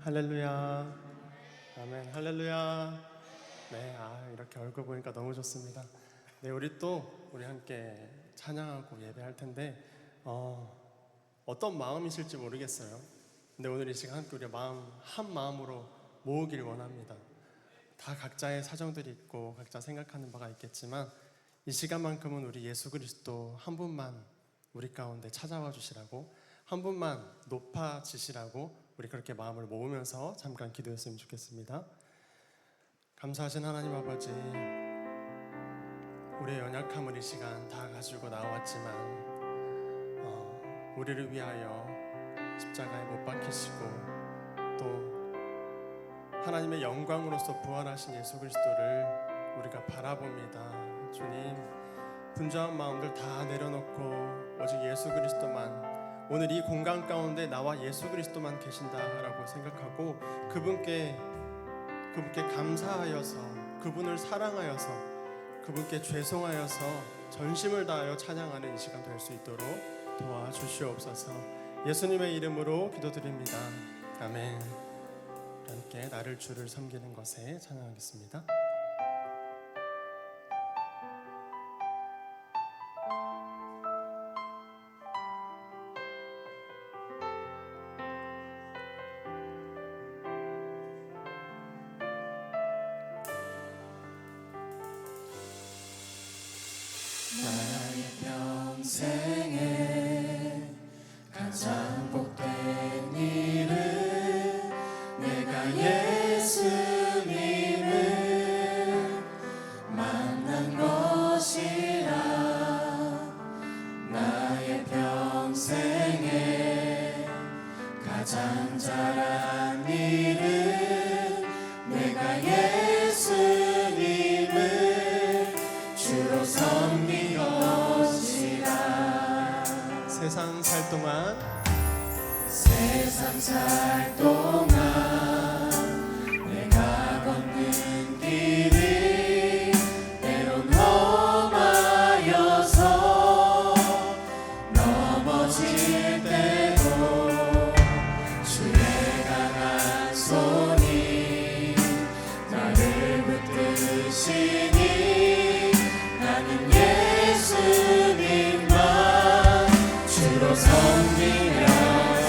할렐루야. 아멘. 할렐루야. 네, 이렇게 얼굴 보니까 너무 좋습니다. 네, 우리 함께 찬양하고 예배할 텐데 어떤 마음이실지 모르겠어요. 근데 오늘 이 시간 함께 우리 한 마음으로 모으길 원합니다. 다 각자의 사정들이 있고 각자 생각하는 바가 있겠지만 이 시간만큼은 우리 예수 그리스도 한 분만 우리 가운데 찾아와 주시라고, 한 분만 높아지시라고 우리 그렇게 마음을 모으면서 잠깐 기도했으면 좋겠습니다. 감사하신 하나님 아버지, 우리의 연약함을 이 시간 다 가지고 나왔지만 우리를 위하여 십자가에 못 박히시고 또 하나님의 영광으로서 부활하신 예수 그리스도를 우리가 바라봅니다. 주님, 분주한 마음들 다 내려놓고 오직 예수 그리스도만, 오늘 이 공간 가운데 나와 예수 그리스도만 계신다라고 생각하고 그분께 감사하여서, 그분을 사랑하여서, 그분께 죄송하여서 전심을 다하여 찬양하는 이 시간 될 수 있도록 도와주시옵소서. 예수님의 이름으로 기도드립니다. 아멘. 함께 나를 주를 섬기는 것에 찬양하겠습니다. 나의 평생에 가장 복된 일은 내가 예수님을 만난 것이라. 나의 평생에 가장 잘한 일은 내가 예수님을 주로 섬긴 것이라. 세상 살 동안 내가 걷는 길이 때론 험하여서 넘어질 때도 주의 강한 손이 나를 붙드시니 나는 예수님만 주로 섬기며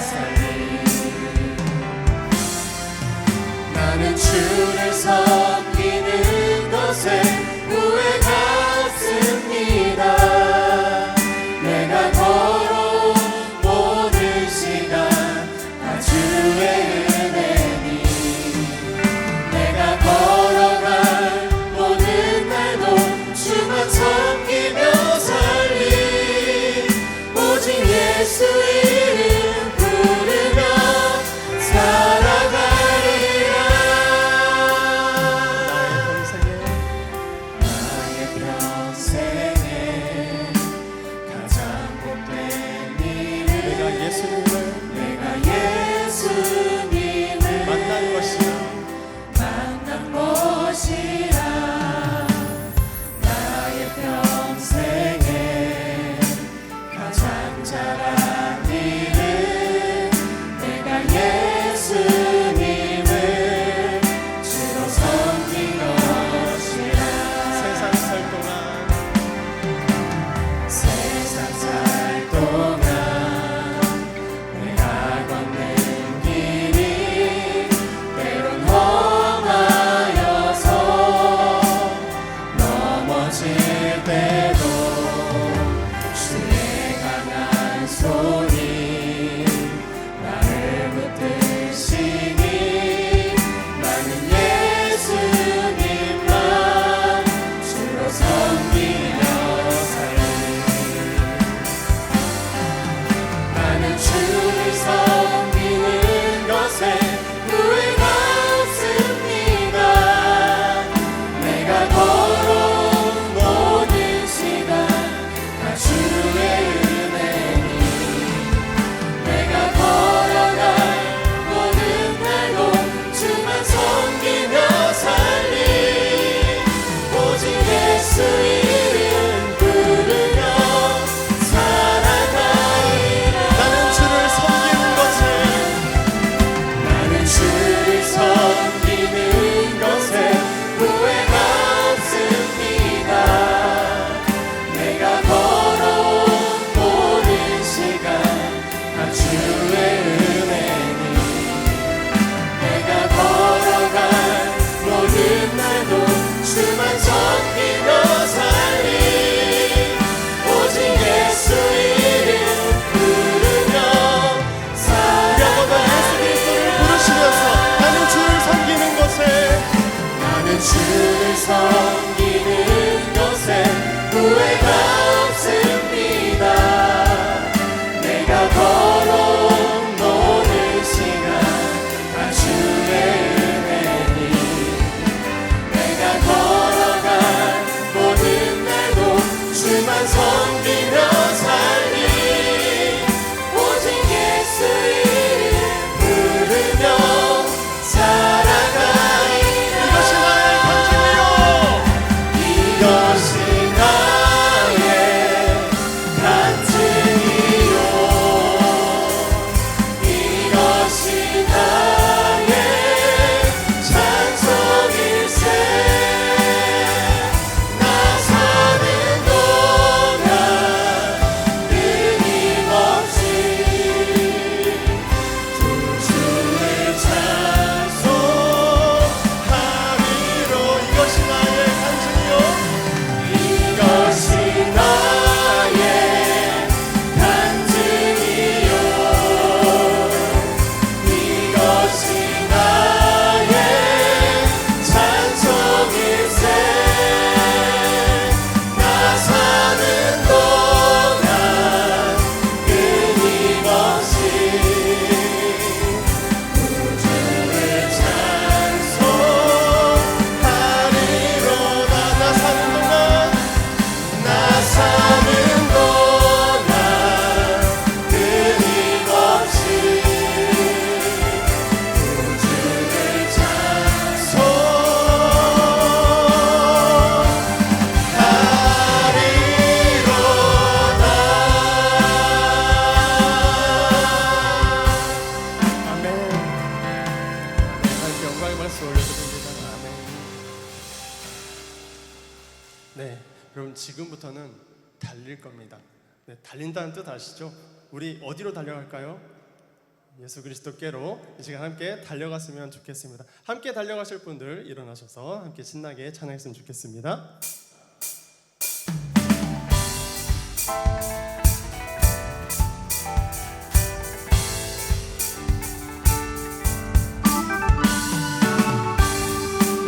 살리. 나는 주를 섬기는 것에 후회가 없습니다. 내가 걸어온 모든 시간 다 주의 은혜니, 내가 걸어갈 모든 날도 주만 섬기며 살리. 오직 예수 이름 부르며 살아가리라. 주를 섬기는 것에 후회가 없습니다. 내가 걸어온 모든 시간 다 주의 은혜니 내가 걸어간 모든 날도 주만 섬기며 살리 오직 예수 이름 부르며 살아가리. 이것이 나의 간증이요. 이것이 나의 간증이요. 이것이 나의 찬송일세. 나 사는 동안 끊임없이 두 주의 찬송하리로. 이것이 나의 간증이요. 이것이 나의 간증이요. 이것이 나의 찬송일세. 나 사는 동안 끊임없이 우주를 찬송하리로. 나 사는 동안 나 사는 동안 끊임없이 우주를 찬송하리로다. 아멘. 하나님께 영광의 말씀 올려드립니다. 아멘. 네, 여러분 지금부터는 달릴 겁니다. 네, 달린다는 뜻 아시죠? 우리 어디로 달려갈까요? 예수 그리스도께로 이 시간 함께 달려갔으면 좋겠습니다. 함께 달려가실 분들 일어나셔서 함께 신나게 찬양했으면 좋겠습니다.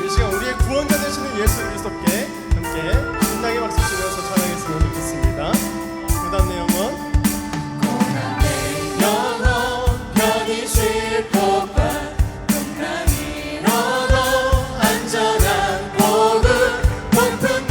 이 시간 우리의 구원자 되시는 예수 그리스도께 함께 신나게 박수 치면서 찬양했으면 좋겠습니다. 고단의 영혼 고난의 영혼 편히 쉴 곳과 평강이 너도 안전한 복음 높은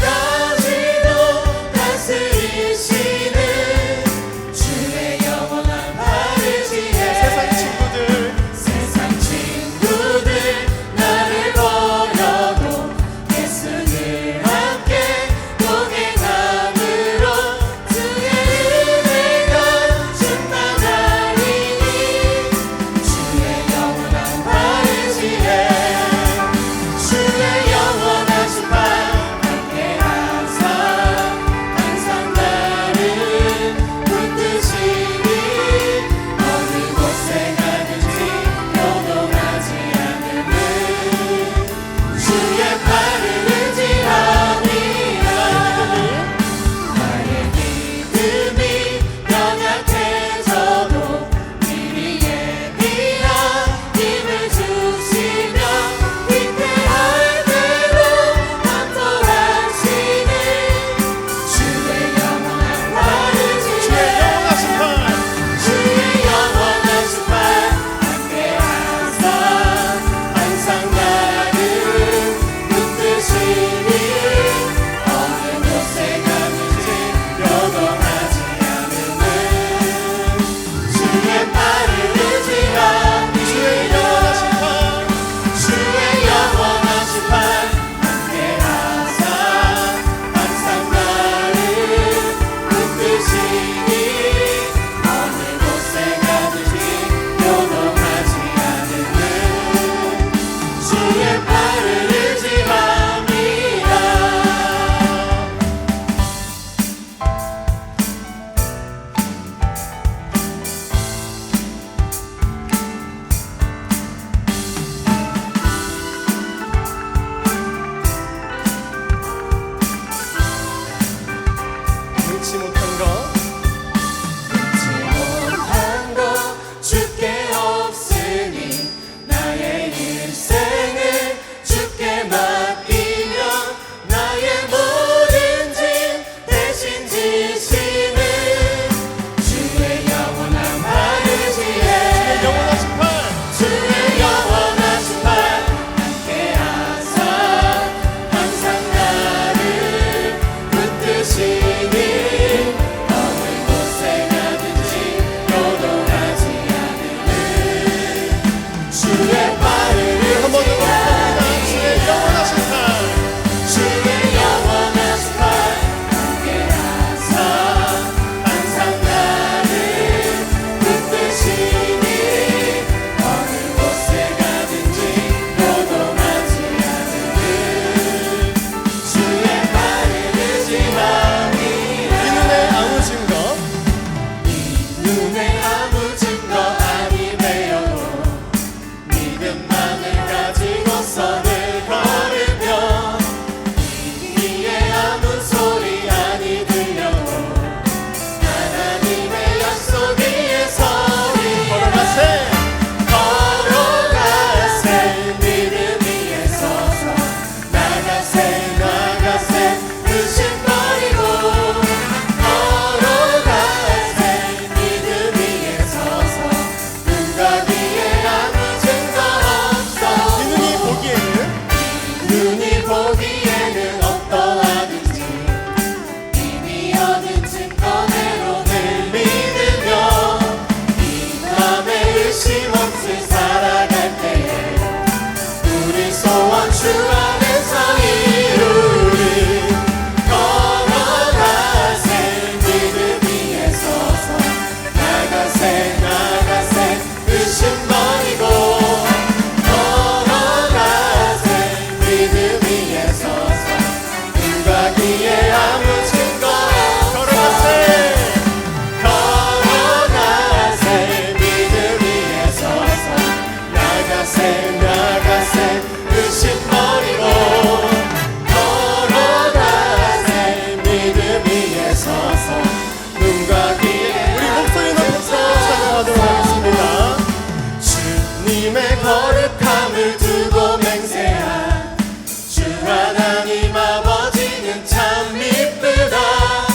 주님의 거룩함을 두고 맹세한 주 하나님 아버지는 참 이쁘다.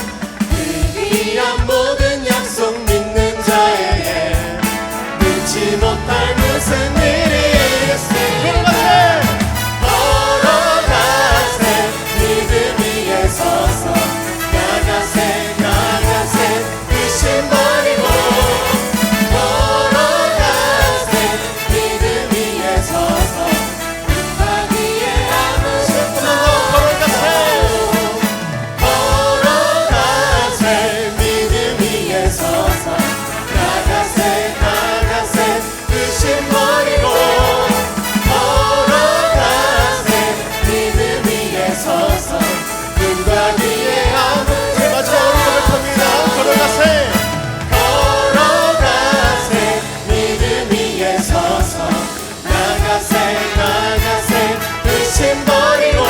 그 귀한 모든 약속 믿는 자에게 능치 못할 무슨 일이 있으리까. 걸어가세 믿음 위에 서서 나가세 나가세 의심 버리고 걸어가세 믿음 위에 서서 흙 위에 아무 슬픔 없고 걸어가세 믿음 위에 서서 나가세 나가세 의심 버리고 걸어가세 믿음 위에 서서 눈과 귀에 아무 마지막으로 고백합니다. 걸어가세 걸어가세 믿음 위에 서서 나가세 나가세 의심 버리고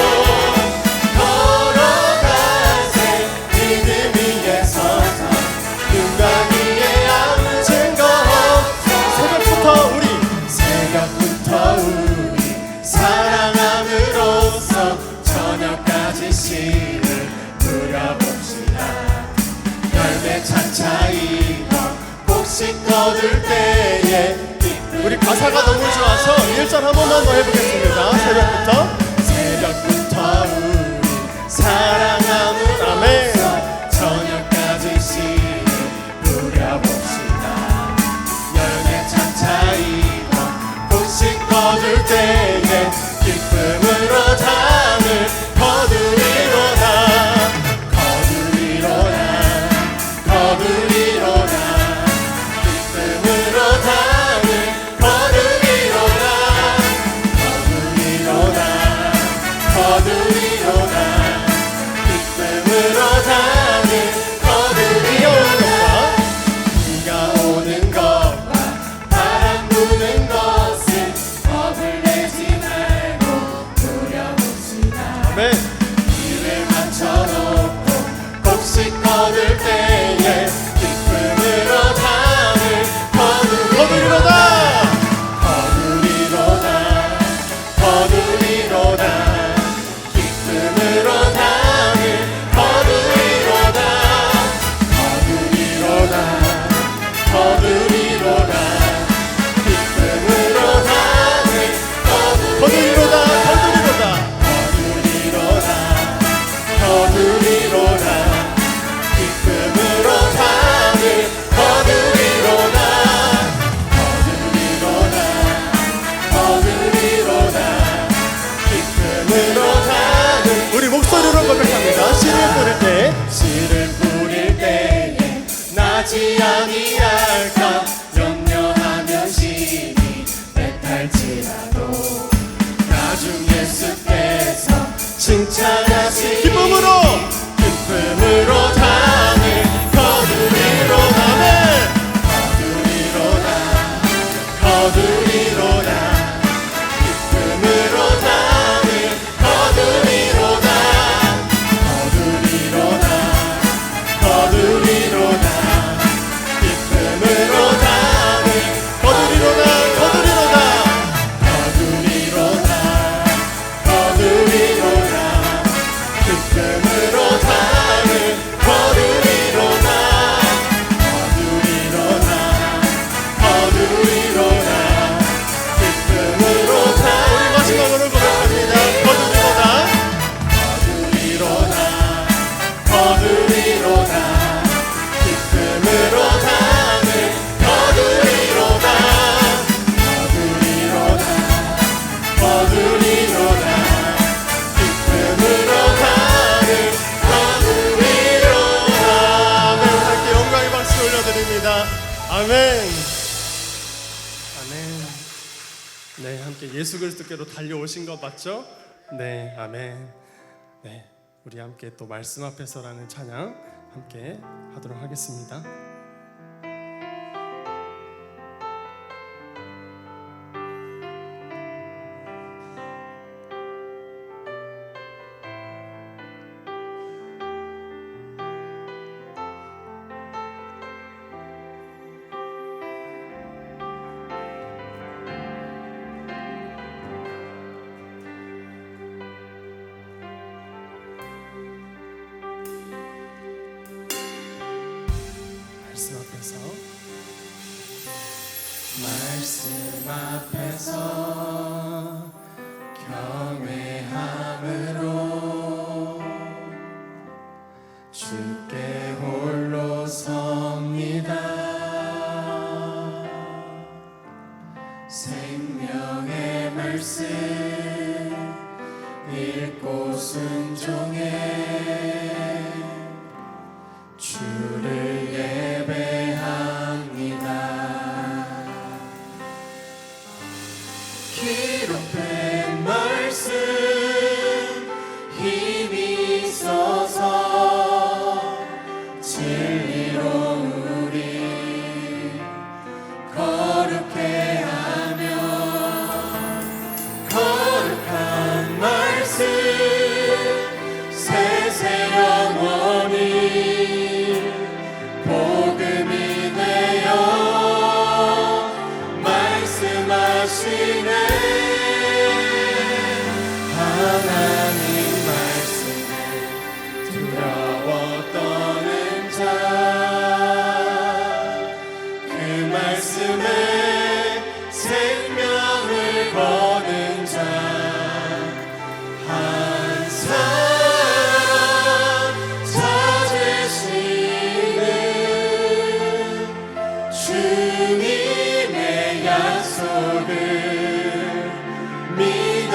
걸어가세 믿음 위에 서서 눈과 귀에 아무 증거 없어. 새벽부터 우리 사랑함으로써 저녁까지 씨를 뿌려봅시다. 열매 차차 익어 곡식 거둘 때에 우리 가사가 너무 좋아서 1절 한 번만 더 해보겠습니다. 새벽부터 우리 사랑함으로써 아멘. 저녁까지 씨를 뿌려봅시다. 열매 차차 익어 곡식 거둘 때에 기쁨으로 담을 거두리로다. 거두리로다. 거두리로다. 기쁨으로 담을 거두리로다. 거두리로다. 거두리로다. 기쁨으로 담을 거두리로다. 비가 오는 것과 바람 부는 것을 겁을 내지 말고 두려봅시다. 아멘. 길을 맞춰놓고 곡식 거둘 때에 기쁨으로 담을 거두리로다. 거두리로다. 거두리로다. 기쁨으로 담을 거두리로다. 거두리로다. 거두리로다. 기쁨으로 담을 거두리로다. 거두리로다. 거두리로다. 거두리로다. 기쁨으로 담을 거두리로다. 거두리로다. 거두리로다. 기쁨으로 담을 우리 목소리로 고백합니다. 씨를 뿌릴 때 씨를 뿌릴 때에 나지 아니할까 염려하면 심히 배탈지라도 나중 예수께서 칭찬하시니 기쁨으로 기쁨으로 담을 거두리로다. 아멘. 거두리로다. 거두리로다. 기쁨으로 담을 거두리로다. 거두리로다. 거두리로다. 기쁨으로 담을 거두리로다. 거두리로다. 거두리로다. 거두리로다. 기쁨으로 담을 거두리로다. 거두리로다. 거두리로다. 기쁨으로 담을 마지막으로 고백합니다. 거두리로다. 거두리로다. 거두리로다. 기쁨으로 담을 거두리로다. 거두리로다. 거두리로다. 기쁨으로 담을 거두리로다. 아멘. 함께 영광의 박수 올려드립니다. 아멘. 아멘. 네, 함께 예수 그리스도께로 달려오신 것 맞죠? 네, 아멘. 네, 우리 함께 또 말씀 앞에서라는 찬양 함께 하도록 하겠습니다. 말씀 앞에서 경외함으로 주께 홀로 섭니다. 생명의 말씀 읽고 순종해 주를 예배합니다. 기록된 말씀 힘이 있어서 진리로 우리 거룩해 하며 거룩한 말씀 세세 영원히 복음이 되어 말씀하시네. 하나님 말씀에 두려워 떠는 자 그 말씀에 생명을 거는 자 한 사람 찾으시는 주님의 약속을 믿어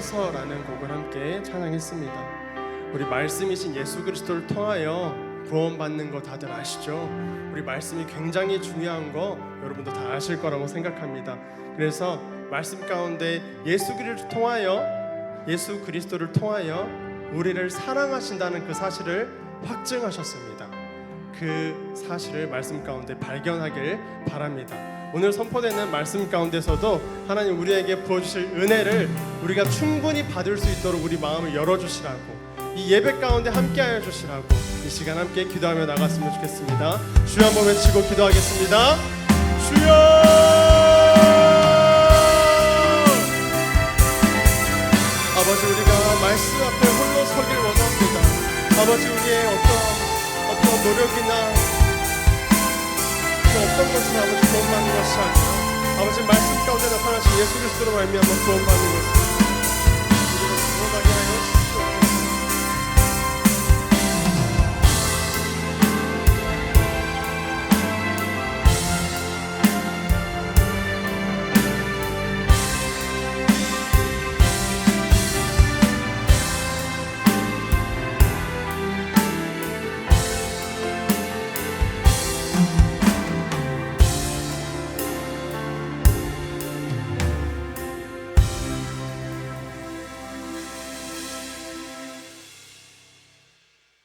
홀로서라는 곡을 함께 찬양했습니다. 우리 말씀이신 예수 그리스도를 통하여 구원받는 거 다들 아시죠? 우리 말씀이 굉장히 중요한 거 여러분도 다 아실 거라고 생각합니다. 그래서 말씀 가운데 예수 그리스도를 통하여 우리를 사랑하신다는 그 사실을 확증하셨습니다. 그 사실을 말씀 가운데 발견하길 바랍니다. 오늘 선포되는 말씀 가운데서도 하나님 우리에게 부어주실 은혜를 우리가 충분히 받을 수 있도록 우리 마음을 열어주시라고, 이 예배 가운데 함께하여 주시라고 이 시간 함께 기도하며 나갔으면 좋겠습니다. 주여 한번 외치고 기도하겠습니다. 주여! 아버지, 우리가 말씀 앞에 홀로 서길 원합니다. 아버지, 우리의 어떤 노력이나 어떤 것을 아버지 구원받는 것이 아니라 아버지 말씀 가운데 나타나신 예수 그리스도로 말미암아 구원받는 것을 우리가 구원하게 하여 주시옵소서.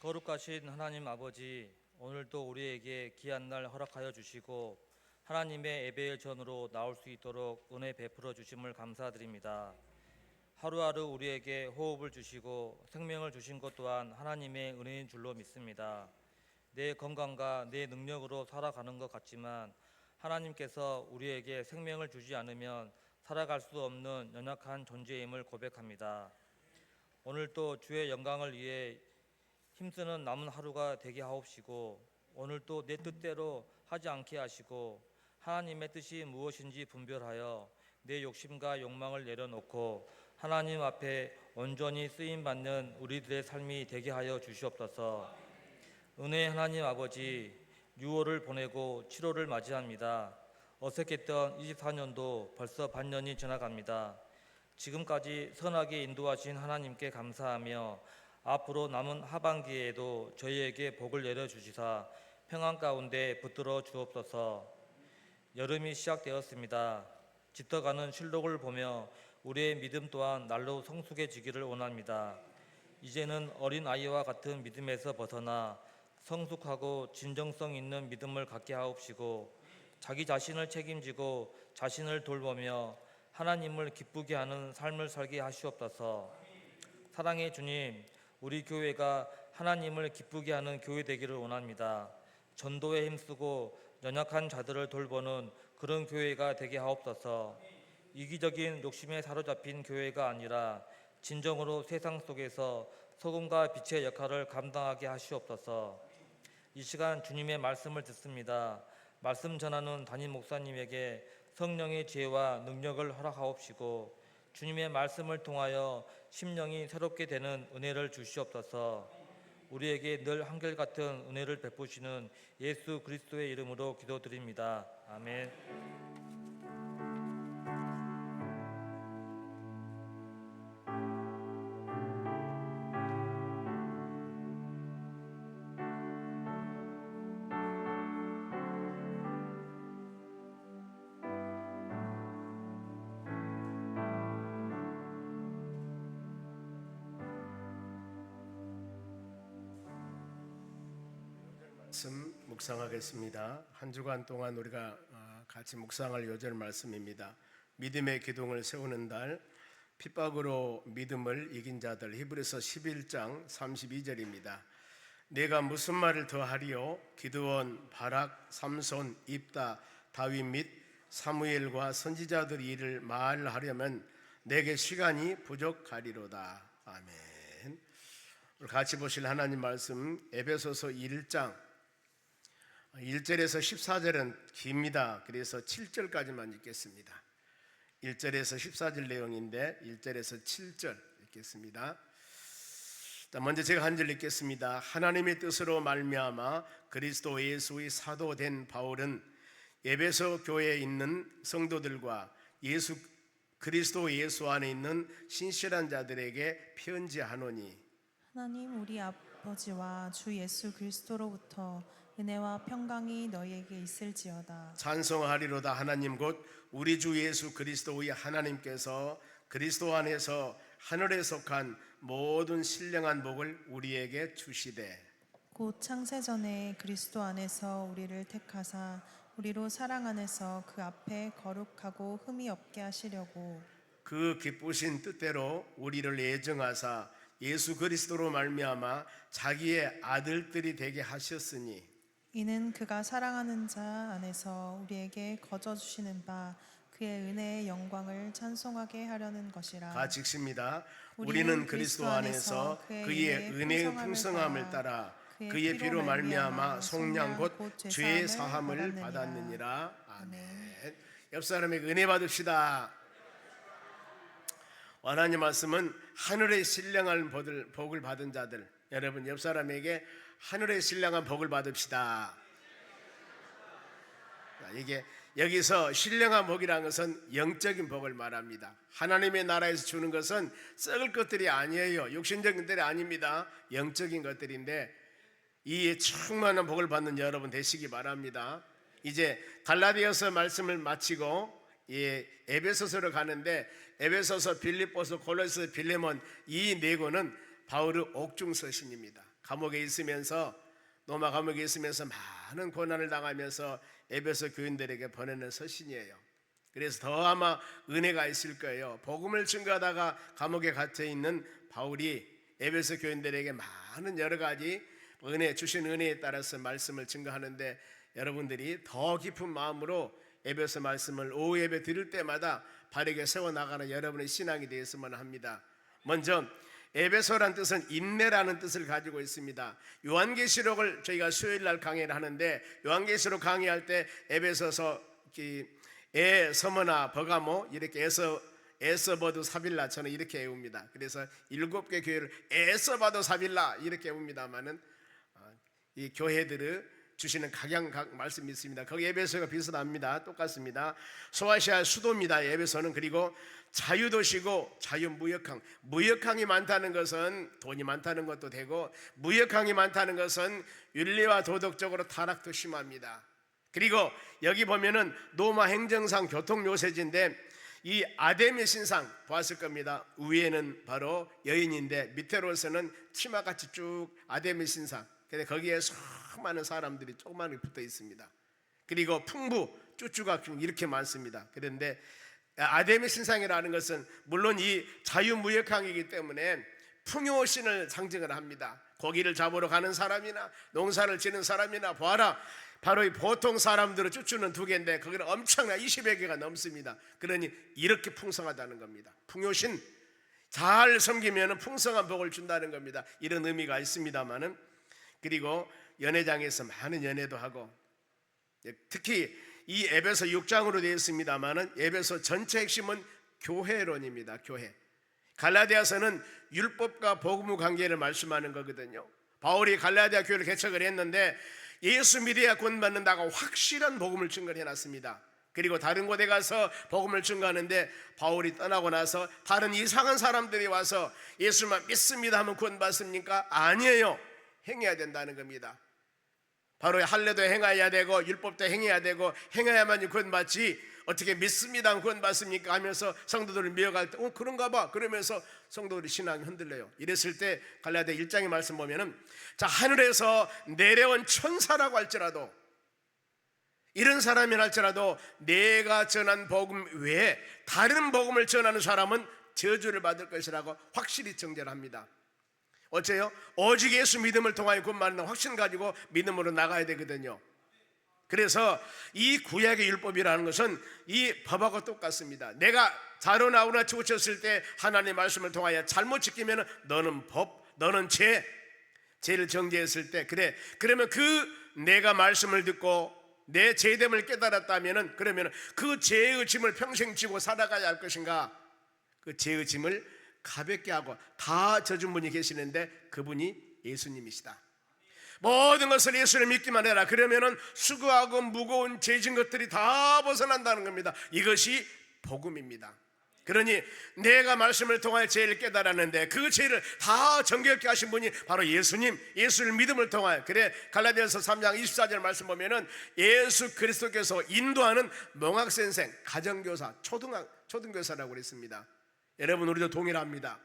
거룩하신 하나님 아버지, 오늘도 우리에게 귀한 날 허락하여 주시고 하나님의 예배의 전으로 나올 수 있도록 은혜 베풀어 주심을 감사드립니다. 하루하루 우리에게 호흡을 주시고 생명을 주신 것 또한 하나님의 은혜인 줄로 믿습니다. 내 건강과 내 능력으로 살아가는 것 같지만 하나님께서 우리에게 생명을 주지 않으면 살아갈 수 없는 연약한 존재임을 고백합니다. 오늘도 주의 영광을 위해 힘쓰는 남은 하루가 되게 하옵시고 오늘도 내 뜻대로 하지 않게 하시고 하나님의 뜻이 무엇인지 분별하여 내 욕심과 욕망을 내려놓고 하나님 앞에 온전히 쓰임받는 우리들의 삶이 되게 하여 주시옵소서. 은혜의 하나님 아버지, 6월을 보내고 7월을 맞이합니다. 어색했던 24년도 벌써 반년이 지나갑니다. 지금까지 선하게 인도하신 하나님께 감사하며 앞으로 남은 하반기에도 저희에게 복을 내려주시사 평안 가운데 붙들어 주옵소서. 여름이 시작되었습니다. 짙어가는 실록을 보며 우리의 믿음 또한 날로 성숙해지기를 원합니다. 이제는 어린아이와 같은 믿음에서 벗어나 성숙하고 진정성 있는 믿음을 갖게 하옵시고 자기 자신을 책임지고 자신을 돌보며 하나님을 기쁘게 하는 삶을 살게 하시옵소서. 사랑의 주님, 우리 교회가 하나님을 기쁘게 하는 교회 되기를 원합니다. 전도에 힘쓰고 연약한 자들을 돌보는 그런 교회가 되게 하옵소서. 이기적인 욕심에 사로잡힌 교회가 아니라 진정으로 세상 속에서 소금과 빛의 역할을 감당하게 하시옵소서. 이 시간 주님의 말씀을 듣습니다. 말씀 전하는 담임 목사님에게 성령의 지혜와 능력을 허락하옵시고 주님의 말씀을 통하여 심령이 새롭게 되는 은혜를 주시옵소서. 우리에게 늘 한결같은 은혜를 베푸시는 예수 그리스도의 이름으로 기도드립니다. 아멘. 말씀 묵상하겠습니다. 한 주간 동안 우리가 같이 묵상할 요절 말씀입니다. 믿음의 기둥을 세우는 달, 핍박으로 믿음을 이긴 자들. 히브리서 11장 32절입니다. 내가 무슨 말을 더하리요? 기드온, 바락, 삼손, 입다, 다윗 및 사무엘과 선지자들의 일을 말하려면 내게 시간이 부족하리로다. 아멘. 오늘 같이 보실 하나님 말씀 에베소서 1장 1절에서 14절은 깁니다. 그래서 7절까지만 읽겠습니다. 1절에서 14절 내용인데 1절에서 7절 읽겠습니다. 먼저 제가 한 절 읽겠습니다. 하나님의 뜻으로 말미암아 그리스도 예수의 사도된 바울은 에베소 교회에 있는 성도들과 예수 그리스도 예수 안에 있는 신실한 자들에게 편지하노니 하나님 우리 아버지와 주 예수 그리스도로부터 은혜와 평강이 너희에게 있을지어다. 찬송하리로다. 하나님 곧 우리 주 예수 그리스도의 하나님께서 그리스도 안에서 하늘에 속한 모든 신령한 복을 우리에게 주시되 곧 창세전에 그리스도 안에서 우리를 택하사 우리로 사랑 안에서 그 앞에 거룩하고 흠이 없게 하시려고 그 기쁘신 뜻대로 우리를 예정하사 예수 그리스도로 말미암아 자기의 아들들이 되게 하셨으니 이는 그가 사랑하는 자 안에서 우리에게 거저 주시는 바 그의 은혜의 영광을 찬송하게 하려는 것이라. 같이 읽습니다. 우리는 그리스도 안에서 그의 은혜의 풍성함을 따라 그의 피로 말미암아 속량 곧 죄의 사함을 받았느니라. 아멘. 옆 사람에게 은혜 받읍시다. 하나님 말씀은 하늘의 신령한 복을 받은 자들, 여러분 옆 사람에게 하늘의 신령한 복을 받읍시다. 이게 여기서 신령한 복이라는 것은 영적인 복을 말합니다. 하나님의 나라에서 주는 것은 썩을 것들이 아니에요. 육신적인 것들이 아닙니다. 영적인 것들인데 이 충만한 복을 받는 여러분 되시기 바랍니다. 이제 갈라디아서 말씀을 마치고 에베소서로 가는데 에베소서, 빌립보서, 골로새, 빌레몬 이 네 권은 바울의 옥중서신입니다. 감옥에 있으면서 로마 감옥에 있으면서 많은 고난을 당하면서 에베소 교인들에게 보내는 서신이에요. 그래서 더 아마 은혜가 있을 거예요. 복음을 증거하다가 감옥에 갇혀 있는 바울이 에베소 교인들에게 많은 여러 가지 주신 은혜에 따라서 말씀을 증거하는데 여러분들이 더 깊은 마음으로 에베소 말씀을 오후 예배 드릴 때마다 바르게 세워나가는 여러분의 신앙이 되었으면 합니다. 먼저 에베소란 뜻은 인내라는 뜻을 가지고 있습니다. 요한계시록을 저희가 수요일날 강의를 하는데 요한계시록 강의할 때 에베소서 서머나 버가모 이렇게 에서버도 사빌라 저는 이렇게 외웁니다. 그래서 7개 교회를 에서버도 사빌라 이렇게 외웁니다만은 이 교회들을 주시는 각양 말씀이 있습니다. 거기 에베소가 비슷합니다. 똑같습니다. 소아시아 수도입니다. 에베소는. 그리고 자유도시고 자유무역항. 무역항이 많다는 것은 돈이 많다는 것도 되고 무역항이 많다는 것은 윤리와 도덕적으로 타락도 심합니다. 그리고 여기 보면은 로마 행정상 교통요새지인데 이 아데미 신상 보았을 겁니다. 위에는 바로 여인인데 밑으로서는 치마같이 쭉 아데미 신상. 근데 거기에 수많은 사람들이 조그맣게 붙어 있습니다. 그리고 풍부, 쭈쭈가 이렇게 많습니다. 그런데 아데미 신상이라는 것은 물론 이 자유무역항이기 때문에 풍요신을 상징을 합니다. 고기를 잡으러 가는 사람이나 농사를 지는 사람이나 보아라. 바로 이 보통 사람들은 쭈쭈는 2개인데 거기는 엄청나 20여 개가 넘습니다. 그러니 이렇게 풍성하다는 겁니다. 풍요신, 잘 섬기면 풍성한 복을 준다는 겁니다. 이런 의미가 있습니다만은 그리고 연회장에서 많은 연회도 하고 특히 이 에베소 6장으로 되어 있습니다만은 에베소 전체 핵심은 교회론입니다. 교회. 갈라디아서는 율법과 복음의 관계를 말씀하는 거거든요. 바울이 갈라디아 교회를 개척을 했는데 예수 믿어야 구원받는다고 확실한 복음을 증거를 해놨습니다. 그리고 다른 곳에 가서 복음을 증거하는데 바울이 떠나고 나서 다른 이상한 사람들이 와서 예수만 믿습니다 하면 구원받습니까? 아니에요. 행해야 된다는 겁니다. 바로 할례도 행해야 되고 율법도 행해야 되고 행해야만 구원받지 어떻게 믿습니다 하면 구원받습니까 하면서 성도들을 미워갈 때 그런가 봐 그러면서 성도들의 신앙이 흔들려요. 이랬을 때 갈라디아 1장의 말씀 보면은 자 하늘에서 내려온 천사라고 할지라도 이런 사람이 할지라도 내가 전한 복음 외에 다른 복음을 전하는 사람은 저주를 받을 것이라고 확실히 정죄합니다. 어째요? 오직 예수 믿음을 통하여 구원받는 확신 가지고 믿음으로 나가야 되거든요. 그래서 이 구약의 율법이라는 것은 이 법하고 똑같습니다. 내가 자로나오나 치우쳤을 때 하나님의 말씀을 통하여 잘못 지키면 너는 법, 너는 죄를 정죄했을 때 그래 그러면 내가 말씀을 듣고 내 죄됨을 깨달았다면 그러면 그 죄의 짐을 평생 지고 살아가야 할 것인가? 그 죄의 짐을 가볍게 하고 다 져준 분이 계시는데 그분이 예수님이시다. 모든 것을 예수를 믿기만 해라. 그러면은 수고하고 무거운 죄진 것들이 다 벗어난다는 겁니다. 이것이 복음입니다. 그러니 내가 말씀을 통하여 죄를 깨달았는데 그 죄를 다 정결케 하신 분이 바로 예수님, 예수를 믿음을 통하여. 그래 갈라디아서 3장 24절 말씀 보면은 예수 그리스도께서 인도하는 몽학센생, 가정교사, 초등교사라고 그랬습니다. 여러분, 우리도 동일합니다.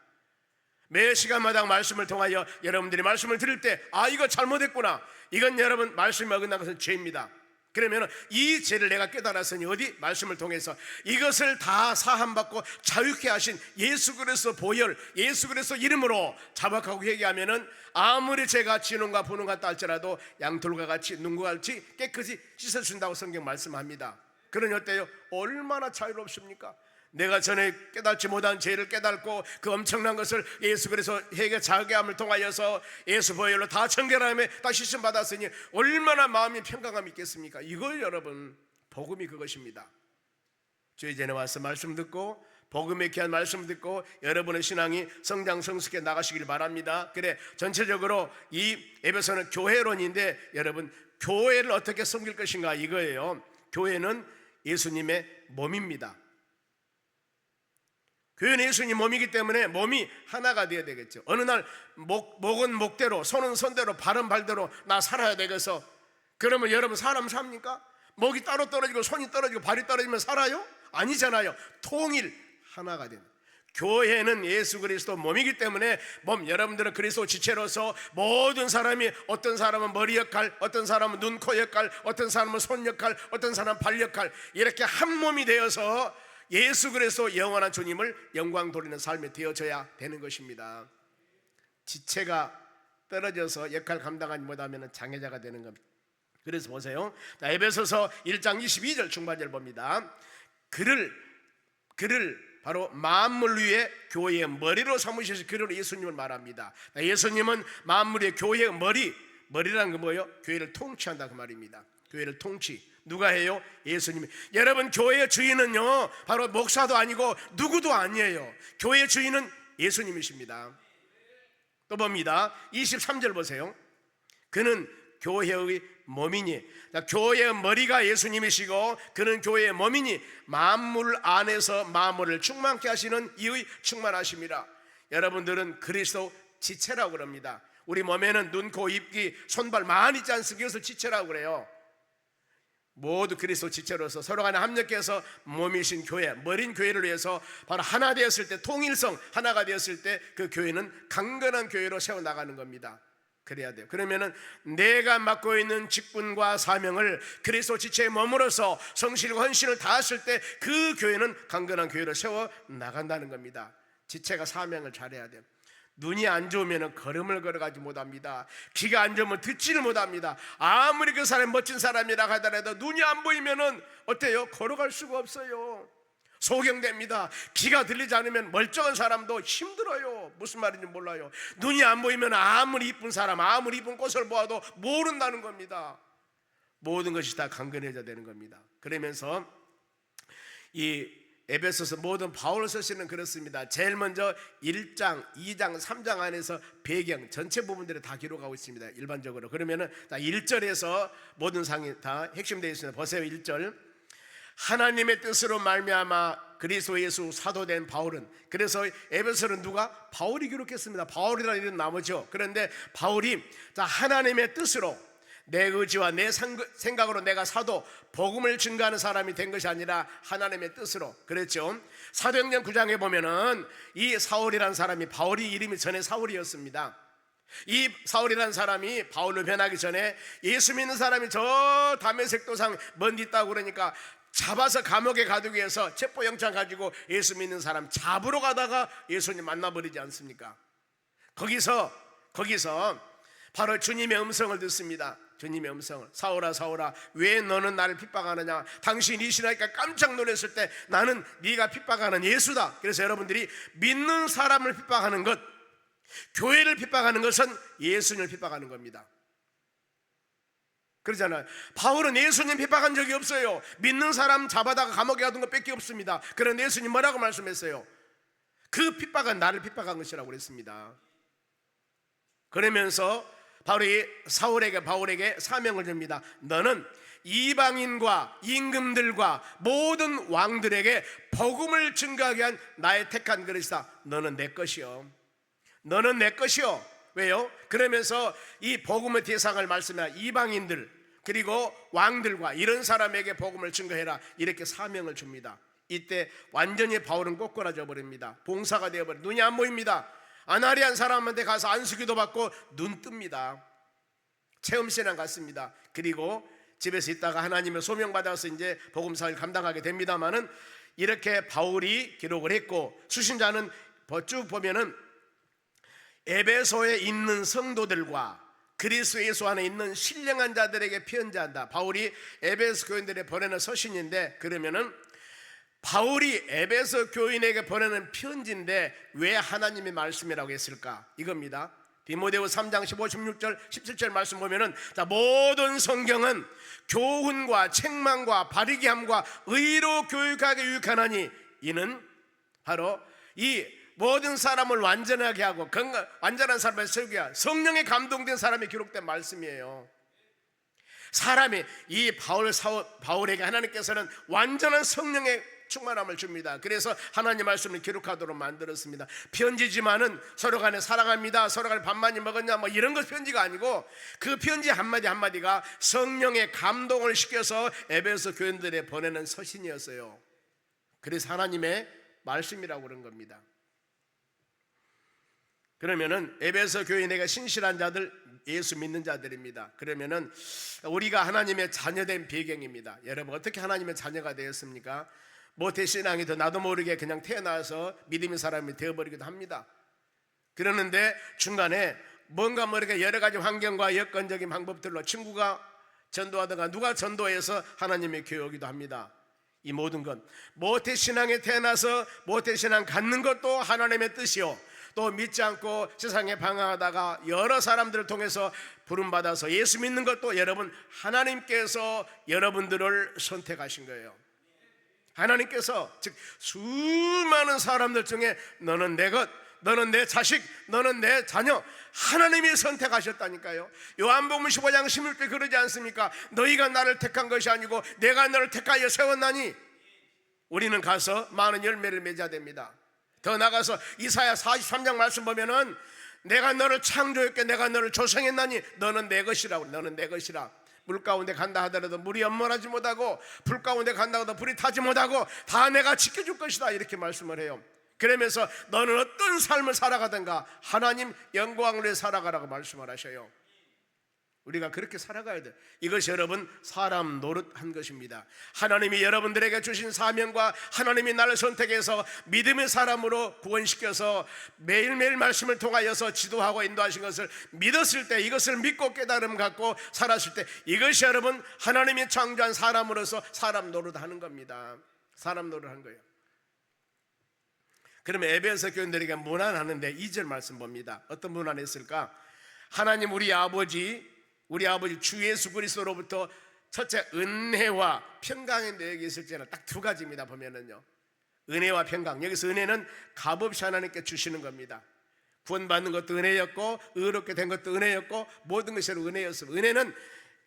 매 시간마다 말씀을 통하여 여러분들이 말씀을 들을 때 이거 잘못했구나, 이건 여러분 말씀이 어긋난 것은 죄입니다. 그러면 이 죄를 내가 깨달았으니 어디? 말씀을 통해서 이것을 다 사함받고 자유케 하신 예수 그리스도 보혈, 예수 그리스도 이름으로 자박하고 회개하면은 아무리 죄가 진홍과 분홍 같다 할지라도 양털과 같이 눈과 같이 깨끗이 씻어준다고 성경 말씀합니다. 그러니 어때요? 얼마나 자유롭습니까? 내가 전에 깨닫지 못한 죄를 깨닫고 그 엄청난 것을 예수 그리스도 회개 자개함을 통하여서 예수 보혈로 다 정결함에 다 씻음 받았으니 얼마나 마음이 평강함이 있겠습니까? 이걸 여러분, 복음이 그것입니다. 주의 전에 와서 말씀 듣고 복음의 귀한 말씀 듣고 여러분의 신앙이 성장 성숙해 나가시길 바랍니다. 그래 전체적으로 이 에베소는 교회론인데 여러분, 교회를 어떻게 섬길 것인가 이거예요. 교회는 예수님의 몸입니다. 교회는 예수님 몸이기 때문에 몸이 하나가 되어야 되겠죠. 어느 날 목은 목대로, 손은 손대로, 발은 발대로 나 살아야 되겠어. 그러면 여러분, 사람 삽니까? 목이 따로 떨어지고 손이 떨어지고 발이 떨어지면 살아요? 아니잖아요. 통일 하나가 되는. 교회는 예수 그리스도 몸이기 때문에 여러분들은 그리스도 지체로서 모든 사람이, 어떤 사람은 머리 역할, 어떤 사람은 눈, 코 역할, 어떤 사람은 손 역할, 어떤 사람은 발 역할, 이렇게 한 몸이 되어서 예수 그리스도 영원한 주님을 영광 돌리는 삶이 되어져야 되는 것입니다. 지체가 떨어져서 역할 감당하지 못하면 장애자가 되는 겁니다. 그래서 보세요. 자, 에베소서 1장 22절 중반절 봅니다. 그를 바로 만물 위에 교회의 머리로 삼으셔서 그를 예수님을 말합니다. 예수님은 만물 위에 교회의 머리라는 건 뭐예요? 교회를 통치한다 그 말입니다. 교회를 통치 누가 해요? 예수님이. 여러분, 교회의 주인은요 바로 목사도 아니고 누구도 아니에요. 교회의 주인은 예수님이십니다. 또 봅니다. 23절 보세요. 그는 교회의 몸이니, 교회의 머리가 예수님이시고 그는 교회의 몸이니 만물 안에서 만물을 충만케 하시는 이의 충만하심이라. 여러분들은 그리스도 지체라고 그럽니다. 우리 몸에는 눈, 코, 입, 귀, 손발 많이 있지 않습니까? 이것을 지체라고 그래요. 모두 그리스도 지체로서 서로 간에 합력해서 몸이신 교회, 머린 교회를 위해서 바로 하나 되었을 때, 통일성 하나가 되었을 때 그 교회는 강건한 교회로 세워나가는 겁니다. 그래야 돼요. 그러면은 내가 맡고 있는 직분과 사명을 그리스도 지체의 몸으로서 성실과 헌신을 다했을 때 그 교회는 강건한 교회로 세워나간다는 겁니다. 지체가 사명을 잘해야 돼요. 눈이 안 좋으면 걸음을 걸어가지 못합니다. 귀가 안 좋으면 듣지를 못합니다. 아무리 그 사람이 멋진 사람이라 하더라도 눈이 안 보이면 어때요? 걸어갈 수가 없어요. 소경됩니다. 귀가 들리지 않으면 멀쩡한 사람도 힘들어요. 무슨 말인지 몰라요. 눈이 안 보이면 아무리 이쁜 사람, 아무리 이쁜 꽃을 보아도 모른다는 겁니다. 모든 것이 다 강건해져야 되는 겁니다. 그러면서 이 에베소서 모든 바울 서신은 그렇습니다. 제일 먼저 1장, 2장, 3장 안에서 배경 전체 부분들을 다 기록하고 있습니다. 일반적으로. 그러면은 1절에서 모든 상이 다 핵심되어 있습니다. 보세요. 1절. 하나님의 뜻으로 말미암아 그리스도 예수 사도된 바울은, 그래서 에베소는 누가? 바울이 기록했습니다. 바울이라는 이름 나오죠. 그런데 바울이 하나님의 뜻으로 내 의지와 내 생각으로 내가 사도, 복음을 증거하는 사람이 된 것이 아니라 하나님의 뜻으로 그랬죠. 사도행전 9장에 보면은 이 사울이라는 사람이, 바울이 이름이 전에 사울이었습니다. 이 사울이라는 사람이 바울로 변하기 전에 예수 믿는 사람이 저 다메섹 도상 먼데 있다고 그러니까 잡아서 감옥에 가두기 위해서 체포영장 가지고 예수 믿는 사람 잡으러 가다가 예수님 만나버리지 않습니까? 거기서 바로 주님의 음성을 듣습니다. 주님의 음성을. 사울아 사울아 왜 너는 나를 핍박하느냐. 당신이 이시라니까 깜짝 놀랐을 때 나는 네가 핍박하는 예수다. 그래서 여러분들이 믿는 사람을 핍박하는 것, 교회를 핍박하는 것은 예수님을 핍박하는 겁니다. 그러잖아요. 바울은 예수님 핍박한 적이 없어요. 믿는 사람 잡아다가 감옥에 가둔 것밖에 없습니다. 그런데 예수님 뭐라고 말씀했어요? 그 핍박은 나를 핍박한 것이라고 그랬습니다. 그러면서 바로 이 바울에게 사명을 줍니다. 너는 이방인과 임금들과 모든 왕들에게 복음을 증거하게 한 나의 택한 그릇이다. 너는 내 것이요. 너는 내 것이요. 왜요? 그러면서 이 복음의 대상을 말씀해 이방인들 그리고 왕들과 이런 사람에게 복음을 증거해라. 이렇게 사명을 줍니다. 이때 완전히 바울은 꼬꾸라져 버립니다. 봉사가 되어버려 눈이 안 보입니다. 아나리안 사람한테 가서 안수기도 받고 눈 뜹니다. 체험신앙 같습니다. 그리고 집에서 있다가 하나님의 소명받아서 이제 복음사를 감당하게 됩니다만은 이렇게 바울이 기록을 했고 수신자는 쭉 보면은 에베소에 있는 성도들과 그리스도 예수 안에 있는 신령한 자들에게 편지한다. 바울이 에베소 교인들에 보내는 서신인데 그러면은 바울이 에베소 교인에게 보내는 편지인데 왜 하나님의 말씀이라고 했을까? 이겁니다. 디모데후 3장 15, 16절, 17절 말씀 보면은 자, 모든 성경은 교훈과 책망과 바르게 함과 의로 교육하게 유익하나니 이는 바로 이 모든 사람을 완전하게 하고 완전한 사람을 세우게 하고 성령에 감동된 사람이 기록된 말씀이에요. 사람이 이 바울에게 하나님께서는 완전한 성령의 충만함을 줍니다. 그래서 하나님 말씀을 기록하도록 만들었습니다. 편지지만은 서로 간에 사랑합니다, 서로 간에 밥 많이 먹었냐 뭐 이런 것 편지가 아니고 그 편지 한마디 한마디가 성령의 감동을 시켜서 에베소 교인들에 보내는 서신이었어요. 그래서 하나님의 말씀이라고 그런 겁니다. 그러면은 에베소 교인에게 신실한 자들, 예수 믿는 자들입니다. 그러면은 우리가 하나님의 자녀된 배경입니다. 여러분 어떻게 하나님의 자녀가 되었습니까? 모태신앙이도 나도 모르게 그냥 태어나서 믿음의 사람이 되어버리기도 합니다. 그러는데 중간에 뭔가 모르게 여러 가지 환경과 여건적인 방법들로 친구가 전도하다가 누가 전도해서 하나님의 교회이기도 합니다. 이 모든 것 모태신앙에 태어나서 모태신앙 갖는 것도 하나님의 뜻이요, 또 믿지 않고 세상에 방황하다가 여러 사람들을 통해서 부름받아서 예수 믿는 것도 여러분 하나님께서 여러분들을 선택하신 거예요. 하나님께서 즉 수많은 사람들 중에 너는 내 것, 너는 내 자식, 너는 내 자녀 하나님이 선택하셨다니까요. 요한복음 15장 16절 그러지 않습니까? 너희가 나를 택한 것이 아니고 내가 너를 택하여 세웠나니. 우리는 가서 많은 열매를 맺어야 됩니다. 더 나가서 이사야 43장 말씀 보면은 내가 너를 창조했게 내가 너를 조성했나니 너는 내 것이라고. 너는 내 것이라. 물 가운데 간다 하더라도 물이 엄몰하지 못하고 불 가운데 간다 하더라도 불이 타지 못하고 다 내가 지켜줄 것이다 이렇게 말씀을 해요. 그러면서 너는 어떤 삶을 살아가든가 하나님 영광을 위해 살아가라고 말씀을 하셔요. 우리가 그렇게 살아가야 돼. 이것이 여러분 사람 노릇한 것입니다. 하나님이 여러분들에게 주신 사명과 하나님이 나를 선택해서 믿음의 사람으로 구원시켜서 매일매일 말씀을 통하여서 지도하고 인도하신 것을 믿었을 때, 이것을 믿고 깨달음 갖고 살았을 때, 이것이 여러분 하나님이 창조한 사람으로서 사람 노릇하는 겁니다. 사람 노릇한 거예요. 그러면 에베소 교인들에게 문안하는데 2절 말씀 봅니다. 어떤 문안했을까? 하나님 우리 아버지 주 예수 그리스도로부터 첫째 은혜와 평강이 너에게 있을지는 딱 두 가지입니다. 보면은요, 은혜와 평강. 여기서 은혜는 값없이 하나님께 주시는 겁니다. 구원받는 것도 은혜였고 의롭게 된 것도 은혜였고 모든 것이 은혜였습니다. 은혜는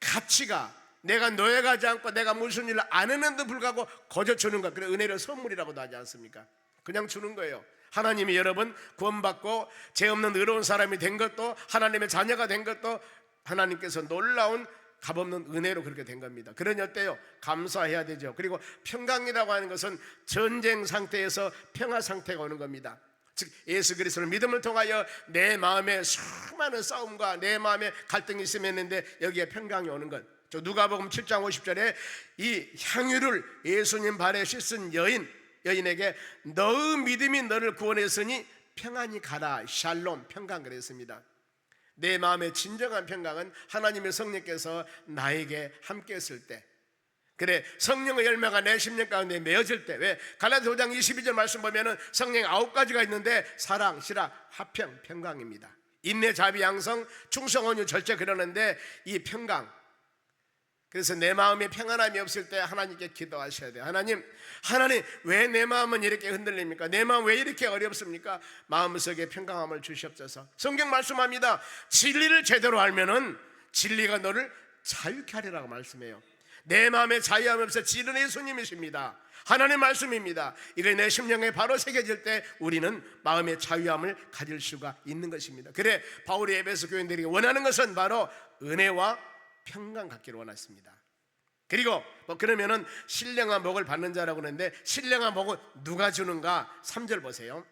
가치가 내가 노예가지 않고 내가 무슨 일을 안 했는데도 불구하고 거저 주는 것. 그래 은혜를 선물이라고도 하지 않습니까? 그냥 주는 거예요. 하나님이 여러분 구원받고 죄 없는 의로운 사람이 된 것도 하나님의 자녀가 된 것도 하나님께서 놀라운 값없는 은혜로 그렇게 된 겁니다. 그러니 어때요? 감사해야 되죠. 그리고 평강이라고 하는 것은 전쟁 상태에서 평화 상태가 오는 겁니다. 즉 예수 그리스도를 믿음을 통하여 내 마음에 수많은 싸움과 내 마음에 갈등이 있으면는데 여기에 평강이 오는 것. 저 누가복음 7장 50절에 이 향유를 예수님 발에 씻은 여인에게 너의 믿음이 너를 구원했으니 평안히 가라. 샬롬, 평강 그랬습니다. 내 마음의 진정한 평강은 하나님의 성령께서 나에게 함께 했을 때, 그래 성령의 열매가 내 심령 가운데 맺어질 때. 왜? 갈라디아 5장 22절 말씀 보면은 성령 9가지가 있는데 사랑, 실화, 화평, 평강입니다. 인내, 자비, 양성, 충성, 온유, 절제 그러는데 이 평강. 그래서 내 마음에 평안함이 없을 때 하나님께 기도하셔야 돼요. 하나님 왜 내 마음은 이렇게 흔들립니까? 내 마음 왜 이렇게 어렵습니까? 마음속에 평강함을 주시옵소서. 성경 말씀합니다. 진리를 제대로 알면은 진리가 너를 자유케 하리라고 말씀해요. 내 마음에 자유함이 없어 지른 예수님이십니다. 하나님의 말씀입니다. 이거 내 심령에 바로 새겨질 때 우리는 마음의 자유함을 가질 수가 있는 것입니다. 그래 바울이 에베소 교인들에게 원하는 것은 바로 은혜와 평강 갖기를 원했습니다. 그리고 그러면은 신령한 복을 받는 자라고 하는데, 신령한 복은 누가 주는가? 3절 보세요.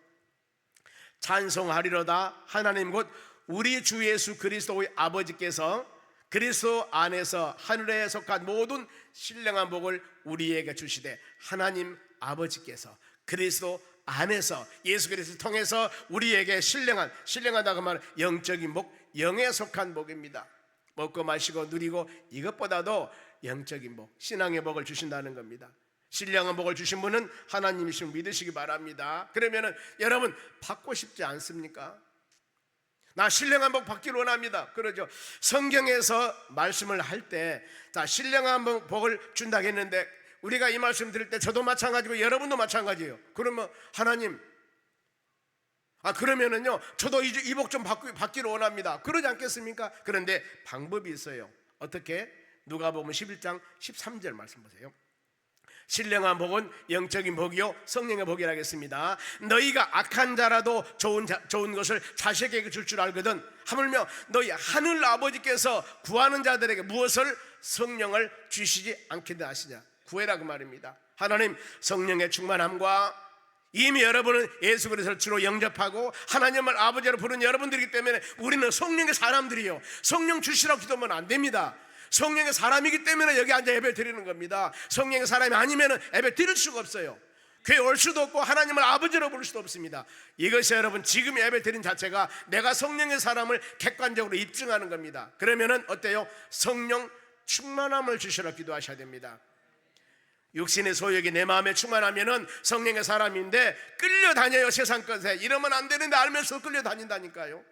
찬송하리로다 하나님 곧 우리 주 예수 그리스도의 아버지께서 그리스도 안에서 하늘에 속한 모든 신령한 복을 우리에게 주시되, 하나님 아버지께서 그리스도 안에서 예수 그리스도를 통해서 우리에게 신령하다고 말은 영적인 복, 영에 속한 복입니다. 먹고 마시고 누리고 이것보다도 영적인 복, 신앙의 복을 주신다는 겁니다. 신령한 복을 주신 분은 하나님이심을 믿으시기 바랍니다. 그러면은 여러분 받고 싶지 않습니까? 나 신령한 복 받기를 원합니다. 그러죠. 성경에서 말씀을 할 때, 자, 신령한 복을 준다고 했는데, 우리가 이 말씀 드릴 때 저도 마찬가지고 여러분도 마찬가지예요. 그러면 하나님, 그러면은요 저도 이 복 좀 받기를 원합니다. 그러지 않겠습니까? 그런데 방법이 있어요. 어떻게? 누가복음 11장 13절 말씀 보세요. 신령한 복은 영적인 복이요 성령의 복이라 하겠습니다. 너희가 악한 자라도 좋은 것을 자식에게 줄 줄 알거든 하물며 너희 하늘 아버지께서 구하는 자들에게 무엇을? 성령을 주시지 않겠다 하시냐. 구해라 그 말입니다. 하나님 성령의 충만함과 이미 여러분은 예수 그리스도를 주로 영접하고 하나님을 아버지로 부르는 여러분들이기 때문에 우리는 성령의 사람들이요, 성령 주시라고 기도하면 안 됩니다. 성령의 사람이기 때문에 여기 앉아 예배 드리는 겁니다. 성령의 사람이 아니면 예배 드릴 수가 없어요. 교회 올 수도 없고 하나님을 아버지로 부를 수도 없습니다. 이것이 여러분 지금 예배 드린 자체가 내가 성령의 사람을 객관적으로 입증하는 겁니다. 그러면은 어때요? 성령 충만함을 주시라 기도하셔야 됩니다. 육신의 소욕이 내 마음에 충만하면은 성령의 사람인데 끌려다녀요. 세상 것에. 이러면 안 되는데 알면서 끌려다닌다니까요.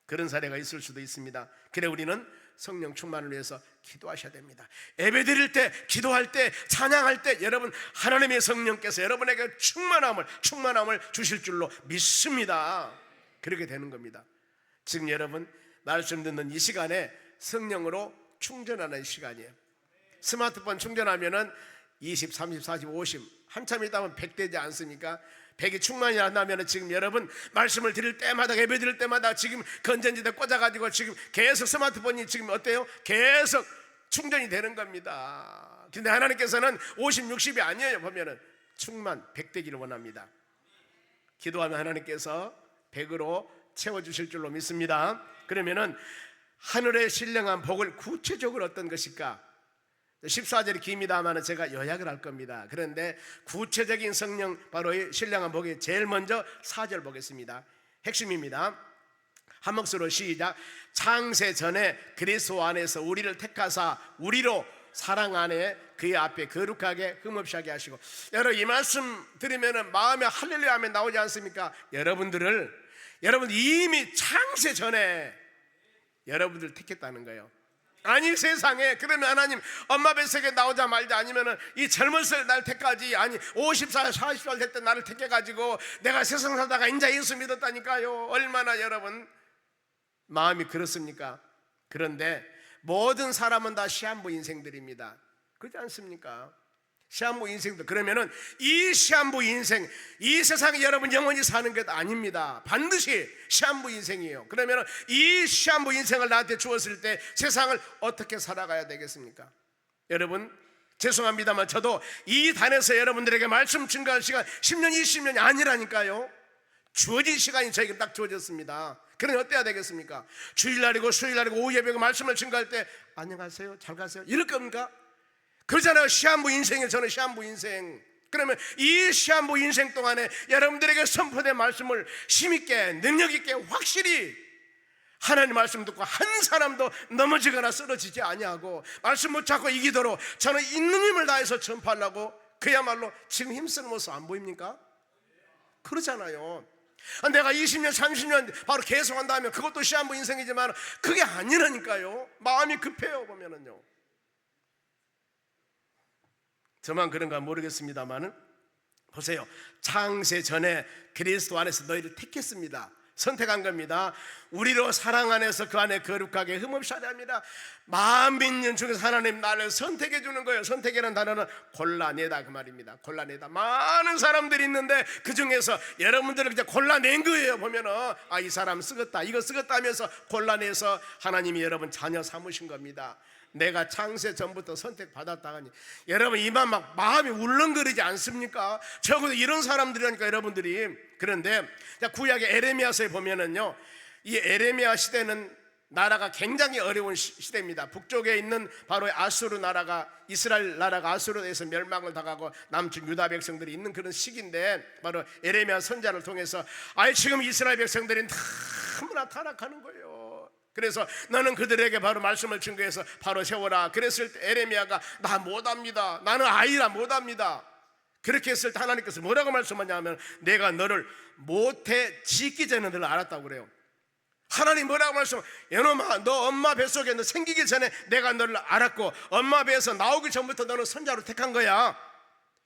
그런 사례가 있을 수도 있습니다. 그래 우리는 성령 충만을 위해서 기도하셔야 됩니다. 예배 드릴 때, 기도할 때, 찬양할 때 여러분 하나님의 성령께서 여러분에게 충만함을 주실 줄로 믿습니다. 그렇게 되는 겁니다. 지금 여러분 말씀 듣는 이 시간에 성령으로 충전하는 시간이에요. 스마트폰 충전하면은 20, 30, 40, 50 한참 있다면 100 되지 않습니까? 100이 충만이 안 나면 지금 여러분 말씀을 드릴 때마다 예배 드릴 때마다 지금 건전지대 꽂아가지고 지금 계속 스마트폰이 지금 어때요? 계속 충전이 되는 겁니다. 근데 하나님께서는 50, 60이 아니에요. 보면은 충만 100 되기를 원합니다. 기도하면 하나님께서 100으로 채워주실 줄로 믿습니다. 그러면은 하늘의 신령한 복을 구체적으로 어떤 것일까? 14절이 깁니다만 제가 요약을 할 겁니다. 그런데 구체적인 성령 바로 이 신령한 복이 제일 먼저 4절 보겠습니다. 핵심입니다. 한 목소리로 시작. 창세 전에 그리스도 안에서 우리를 택하사 우리로 사랑 안에 그의 앞에 거룩하게 흠없이 하게 하시고. 여러분 이 말씀 들으면 마음에 할렐루야 하면 나오지 않습니까? 여러분 이미 창세 전에 여러분들 택했다는 거예요. 아니 세상에 그러면 하나님 엄마 뱃속에 나오자 말자 아니면은 이 젊었을 날 때까지 아니 50살 40살 될 때 나를 택해가지고 내가 세상 살다가 인자 예수 믿었다니까요. 얼마나 여러분 마음이 그렇습니까? 그런데 모든 사람은 다 시한부 인생들입니다. 그렇지 않습니까? 시한부 인생들. 그러면은 이 시한부 인생, 이 세상에 여러분 영원히 사는 것 아닙니다. 반드시 시한부 인생이에요. 그러면은 이 시한부 인생을 나한테 주었을 때 세상을 어떻게 살아가야 되겠습니까? 여러분 죄송합니다만 저도 이 단에서 여러분들에게 말씀 증거할 시간 10년 20년이 아니라니까요. 주어진 시간이 저에게 딱 주어졌습니다. 그러면 어때야 되겠습니까? 주일날이고 수요일날이고 오후 예배고 말씀을 증거할 때 안녕하세요 잘 가세요 이럴 겁니까? 그러잖아요. 시한부 인생에 저는 시한부 인생. 그러면 이 시한부 인생 동안에 여러분들에게 선포된 말씀을 힘있게 능력있게 확실히 하나님 말씀 듣고 한 사람도 넘어지거나 쓰러지지 아니하고 말씀 못 잡고 이기도록 저는 있는 힘을 다해서 전파하려고 그야말로 지금 힘쓰는 모습 안 보입니까? 그러잖아요. 내가 20년 30년 바로 계속한다면 그것도 시한부 인생이지만 그게 아니라니까요. 마음이 급해요. 보면은요. 저만 그런가 모르겠습니다만은 보세요. 창세 전에 그리스도 안에서 너희를 택했습니다. 선택한 겁니다. 우리로 사랑 안에서 그 안에 거룩하게 흠없이 하려 합니다. 만민 년 중에서 하나님 나를 선택해 주는 거예요. 선택이라는 단어는 골라내다 그 말입니다. 골라내다. 많은 사람들이 있는데 그 중에서 여러분들을 그냥 골라낸 거예요. 보면은 이 사람 쓰겠다, 이거 쓰겠다 하면서 골라내서 하나님이 여러분 자녀 삼으신 겁니다. 내가 창세 전부터 선택받았다가니 여러분 이만 막 마음이 울렁거리지 않습니까? 적어도 이런 사람들이라니까 여러분들이. 그런데 구약의 에레미야서에 보면은요, 이 에레미야 시대는 나라가 굉장히 어려운 시대입니다. 북쪽에 있는 바로 아수르 나라가, 이스라엘 나라가 아수르에서 멸망을 당하고 남쪽 유다 백성들이 있는 그런 시기인데, 바로 에레미야 선자를 통해서 지금 이스라엘 백성들이 너무나 타락하는 거예요. 그래서 너는 그들에게 바로 말씀을 증거해서 바로 세워라. 그랬을 때 에레미야가 나 못합니다, 나는 아이라 못합니다. 그렇게 했을 때 하나님께서 뭐라고 말씀하냐면 내가 너를 못해 짓기 전에 너를 알았다고 그래요. 하나님 뭐라고 말씀하세요? 여놈아, 너 엄마 뱃속에 너 생기기 전에 내가 너를 알았고 엄마 배에서 나오기 전부터 너는 선자로 택한 거야.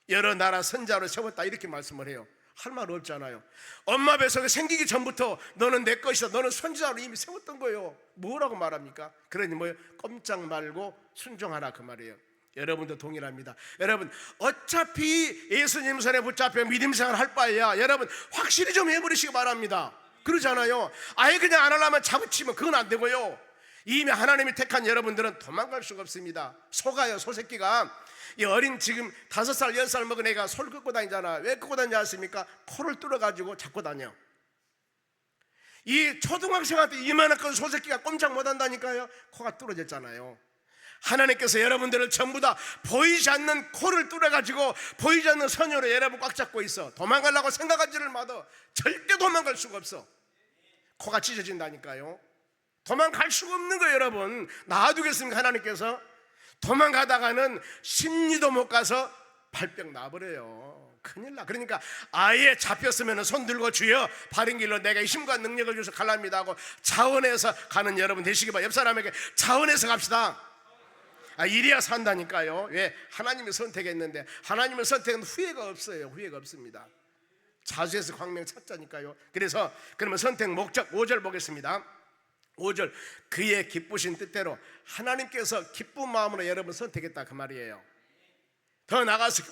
여러 나라 선자로 세웠다, 이렇게 말씀을 해요. 할 말 없잖아요. 엄마 뱃속에 생기기 전부터 너는 내 것이다, 너는 선지자로 이미 세웠던 거예요. 뭐라고 말합니까? 그러니 뭐예요? 꼼짝 말고 순종하라 그 말이에요. 여러분도 동일합니다. 여러분 어차피 예수님 손에 붙잡혀 믿음 생활 할 바에야 여러분 확실히 좀 해버리시기 바랍니다. 그러잖아요. 아예 그냥 안 하려면 잡아치면 그건 안 되고요. 이미 하나님이 택한 여러분들은 도망갈 수가 없습니다. 소가요, 소새끼가. 이 어린 지금 5살 6살 먹은 애가 소를 끄고 다니잖아. 왜 끄고 다니지 않습니까? 코를 뚫어가지고 잡고 다녀. 이 초등학생한테 이만한 소새끼가 꼼짝 못한다니까요. 코가 뚫어졌잖아요. 하나님께서 여러분들을 전부 다 보이지 않는 코를 뚫어가지고 보이지 않는 선녀로 여러분 꽉 잡고 있어. 도망가려고 생각하지를 마도 절대 도망갈 수가 없어. 코가 찢어진다니까요. 도망갈 수가 없는 거예요. 여러분 놔두겠습니까? 하나님께서. 도망가다가는 심리도 못 가서 발병 나버려요. 큰일 나. 그러니까 아예 잡혔으면 손 들고 주여 바른 길로 내가 힘과 능력을 주셔서 갈랍니다 하고 자원해서 가는 여러분 되시기 바랍니다. 옆 사람에게 자원해서 갑시다. 이래야 산다니까요. 왜? 하나님이 선택했는데, 하나님을 선택한 후회가 없어요. 후회가 없습니다. 자수해서 광명 찾자니까요. 그래서 그러면 선택 목적 5절 보겠습니다. 5절, 그의 기쁘신 뜻대로 하나님께서 기쁜 마음으로 여러분 선택했다 그 말이에요. 더 나가서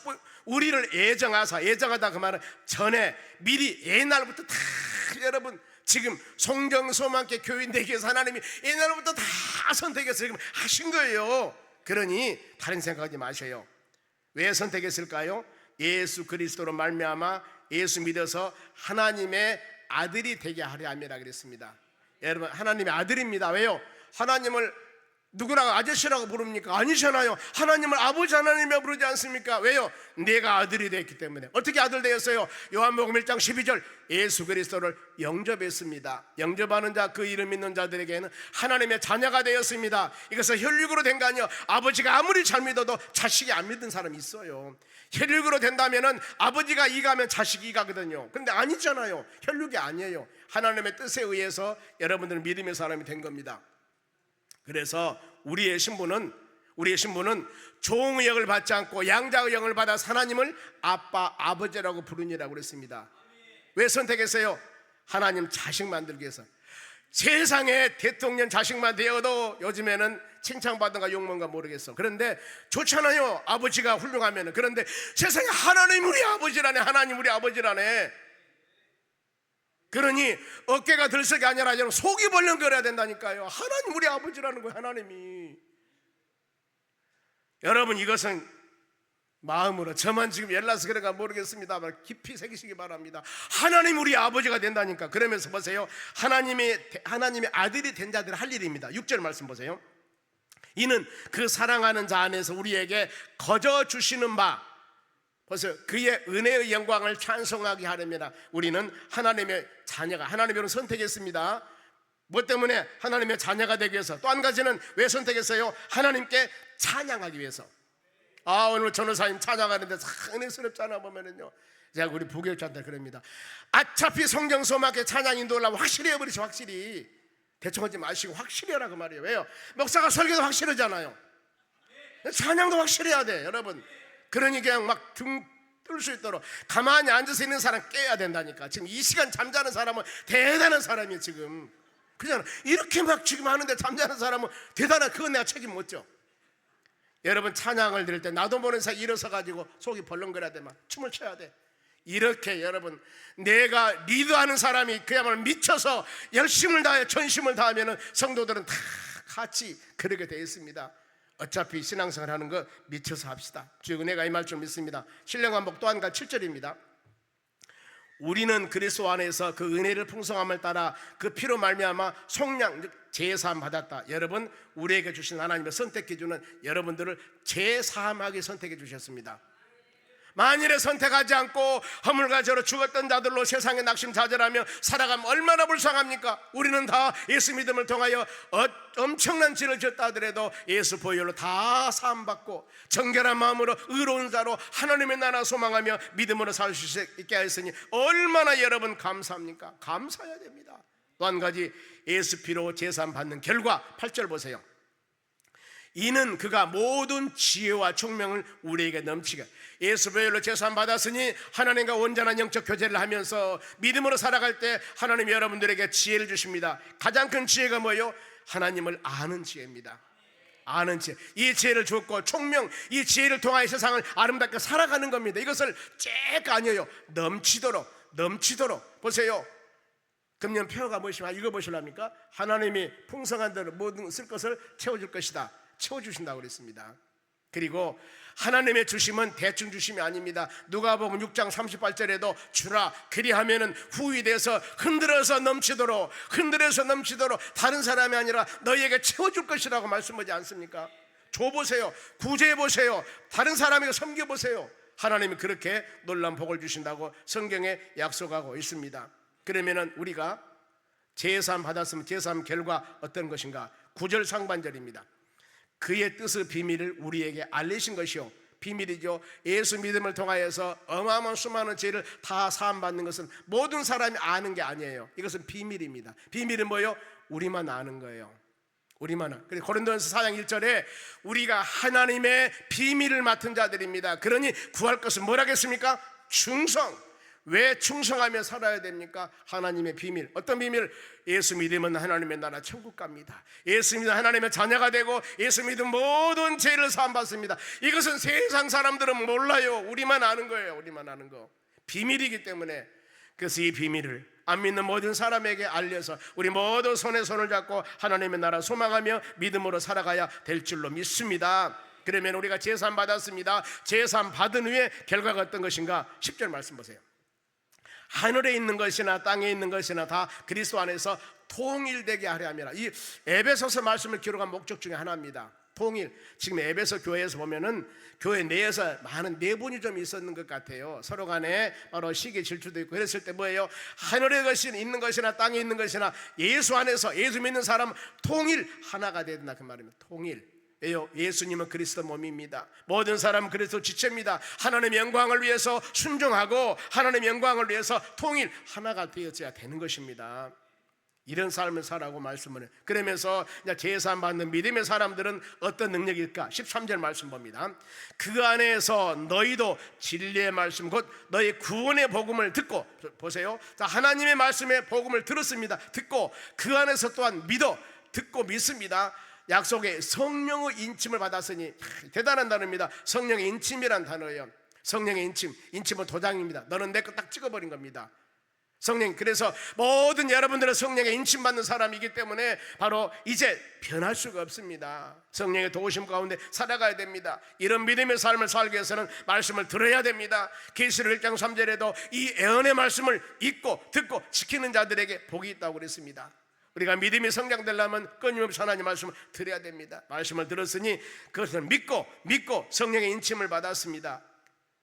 우리를 애정하다 그 말은 전에 미리 옛날부터 다 여러분 지금 송정소만께 교인 되기 위해서 하나님이 옛날부터 다 선택해서 지금 하신 거예요. 그러니 다른 생각하지 마세요. 왜 선택했을까요? 예수 그리스도로 말미암아 예수 믿어서 하나님의 아들이 되게 하려 함이라 그랬습니다. 여러분 하나님의 아들입니다. 왜요? 하나님을 누구나 아저씨라고 부릅니까? 아니잖아요. 하나님을 아버지 하나님이라 부르지 않습니까? 왜요? 내가 아들이 되었기 때문에. 어떻게 아들 되었어요? 요한복음 1장 12절 예수 그리스도를 영접했습니다. 영접하는 자, 그 이름 믿는 자들에게는 하나님의 자녀가 되었습니다. 이것은 혈육으로 된 거 아니에요. 아버지가 아무리 잘 믿어도 자식이 안 믿는 사람이 있어요. 혈육으로 된다면 아버지가 이가면 자식이 이가거든요. 그런데 아니잖아요. 혈육이 아니에요. 하나님의 뜻에 의해서 여러분들은 믿음의 사람이 된 겁니다. 그래서 우리의 신분은 종의 영을 받지 않고 양자의 영을 받아 하나님을 아빠, 아버지라고 부르니라고 그랬습니다. 왜 선택했어요? 하나님 자식 만들기 위해서. 세상에 대통령 자식만 되어도 요즘에는 칭찬받는가 욕먹는가 모르겠어. 그런데 좋잖아요. 아버지가 훌륭하면. 그런데 세상에 하나님 우리 아버지라네. 하나님 우리 아버지라네. 그러니 어깨가 들썩이 아니라 속이 벌렁거려야 된다니까요. 하나님 우리 아버지라는 거예요. 하나님이. 여러분 이것은 마음으로, 저만 지금 열나서 그런가 모르겠습니다만 깊이 새기시기 바랍니다. 하나님 우리 아버지가 된다니까. 그러면서 보세요. 하나님의 아들이 된 자들 할 일입니다. 6절 말씀 보세요. 이는 그 사랑하는 자 안에서 우리에게 거저 주시는 바, 벌써 그의 은혜의 영광을 찬송하게 하려면 우리는 하나님의 자녀가, 하나님을 선택했습니다. 뭐 때문에? 하나님의 자녀가 되기 위해서. 또 한 가지는 왜 선택했어요? 하나님께 찬양하기 위해서. 오늘 전도사님 찬양하는데 참 은혜스럽잖아 보면은요. 제가 우리 부교육자한테 그럽니다. 어차피 성경소마게 찬양 인도하려면 확실히 해버리죠. 확실히. 대충 하지 마시고 확실히 하라고 말이에요. 왜요? 목사가 설교도 확실하잖아요. 찬양도 확실해야 돼 여러분. 그러니 그냥 막 뜰 수 있도록 가만히 앉아서 있는 사람 깨야 된다니까. 지금 이 시간 잠자는 사람은 대단한 사람이에요. 지금 그냥 이렇게 막 지금 하는데 잠자는 사람은 대단한, 그건 내가 책임 못 져. 여러분 찬양을 드릴 때 나도 모르는 사이 일어서 가지고 속이 벌렁거려야 돼. 막 춤을 춰야 돼. 이렇게 여러분 내가 리드하는 사람이 그야말로 미쳐서 열심을 다해 전심을 다하면은 성도들은 다 같이 그러게 되어 있습니다. 어차피 신앙생활 하는 거 미쳐서 합시다. 주의 은혜가 임할 줄 믿습니다. 신령한복 또 한 가지 7절입니다. 우리는 그리스도 안에서 그 은혜를 풍성함을 따라 그 피로 말미암아 속량 제사함 받았다. 여러분 우리에게 주신 하나님의 선택 기준은 여러분들을 제사함하게 선택해 주셨습니다. 만일에 선택하지 않고 허물과 죄로 죽었던 자들로 세상에 낙심자절하며 살아가면 얼마나 불쌍합니까? 우리는 다 예수 믿음을 통하여 엄청난 죄를 졌다 하더라도 예수 보혈로 다 사함받고 정결한 마음으로 의로운 자로 하나님의 나라 소망하며 믿음으로 살 수 있게 하였으니 얼마나 여러분 감사합니까? 감사해야 됩니다. 또 한 가지 예수 피로 제사함 받는 결과 8절 보세요. 이는 그가 모든 지혜와 총명을 우리에게 넘치게, 예수 보혈로 제사함 받았으니 하나님과 온전한 영적 교제를 하면서 믿음으로 살아갈 때 하나님이 여러분들에게 지혜를 주십니다. 가장 큰 지혜가 뭐예요? 하나님을 아는 지혜입니다. 아는 지혜. 이 지혜를 줬고 총명, 이 지혜를 통하여 세상을 아름답게 살아가는 겁니다. 이것을 쬐까 아니에요. 넘치도록 보세요. 금년 표어가 무엇이냐 읽어보실랍니까? 하나님이 풍성한 대로 모든 쓸 것을 채워줄 것이다. 채워주신다고 그랬습니다. 그리고 하나님의 주심은 대충 주심이 아닙니다. 누가복음 6장 38절에도 주라 그리하면은 후히 돼서 흔들어서 넘치도록 다른 사람이 아니라 너희에게 채워줄 것이라고 말씀하지 않습니까? 줘보세요. 구제해보세요. 다른 사람에게 섬겨보세요. 하나님이 그렇게 놀라운 복을 주신다고 성경에 약속하고 있습니다. 그러면은 우리가 제사함 받았으면 제사함 결과 어떤 것인가? 9절 상반절입니다. 그의 뜻의 비밀을 우리에게 알리신 것이요, 비밀이죠. 예수 믿음을 통하여서 어마어마한 수많은 죄를 다 사함받는 것은 모든 사람이 아는 게 아니에요. 이것은 비밀입니다. 비밀은 뭐예요? 우리만 아는 거예요. 우리만. 그래서 고린도전서 4장 1절에 우리가 하나님의 비밀을 맡은 자들입니다. 그러니 구할 것은 뭐라겠습니까? 충성. 왜 충성하며 살아야 됩니까? 하나님의 비밀. 어떤 비밀? 예수 믿으면 하나님의 나라 천국 갑니다. 예수 믿으면 하나님의 자녀가 되고 예수 믿으면 모든 죄를 사함받습니다. 이것은 세상 사람들은 몰라요. 우리만 아는 거예요. 우리만 아는 거. 비밀이기 때문에. 그래서 이 비밀을 안 믿는 모든 사람에게 알려서 우리 모두 손에 손을 잡고 하나님의 나라 소망하며 믿음으로 살아가야 될 줄로 믿습니다. 그러면 우리가 제사함 받았습니다. 제사함 받은 후에 결과가 어떤 것인가? 10절 말씀 보세요. 하늘에 있는 것이나 땅에 있는 것이나 다 그리스도 안에서 통일되게 하려 함이라. 이 에베소서 말씀을 기록한 목적 중에 하나입니다. 통일. 지금 에베소 교회에서 보면은 교회 내에서 많은 내분이 좀 있었는 것 같아요. 서로 간에 바로 시기 질투도 있고. 그랬을 때 뭐예요? 하늘에 있는 것이나 땅에 있는 것이나 예수 안에서 예수 믿는 사람은 통일 하나가 된다 그 말입니다. 통일. 예수님은 그리스도 몸입니다. 모든 사람은 그리스도 지체입니다. 하나님의 영광을 위해서 순종하고 하나님의 영광을 위해서 통일 하나가 되어져야 되는 것입니다. 이런 삶을 살라고 말씀을 해요. 그러면서 제사함 받는 믿음의 사람들은 어떤 능력일까? 13절 말씀 봅니다. 그 안에서 너희도 진리의 말씀 곧 너희 구원의 복음을 듣고, 보세요. 자, 하나님의 말씀의 복음을 들었습니다. 듣고 그 안에서 또한 듣고 믿습니다. 약속의 성령의 인침을 받았으니, 대단한 단어입니다. 성령의 인침이란 단어예요. 성령의 인침은 도장입니다. 너는 내 거 딱 찍어버린 겁니다. 성령. 그래서 모든 여러분들은 성령의 인침받는 사람이기 때문에 바로 이제 변할 수가 없습니다. 성령의 도우심 가운데 살아가야 됩니다. 이런 믿음의 삶을 살기 위해서는 말씀을 들어야 됩니다. 계시록 1장 3절에도 이 애언의 말씀을 읽고 듣고 지키는 자들에게 복이 있다고 그랬습니다. 우리가 믿음이 성장되려면 끊임없이 하나님 말씀을 들어야 됩니다. 말씀을 들었으니 그것을 믿고 성령의 인침을 받았습니다.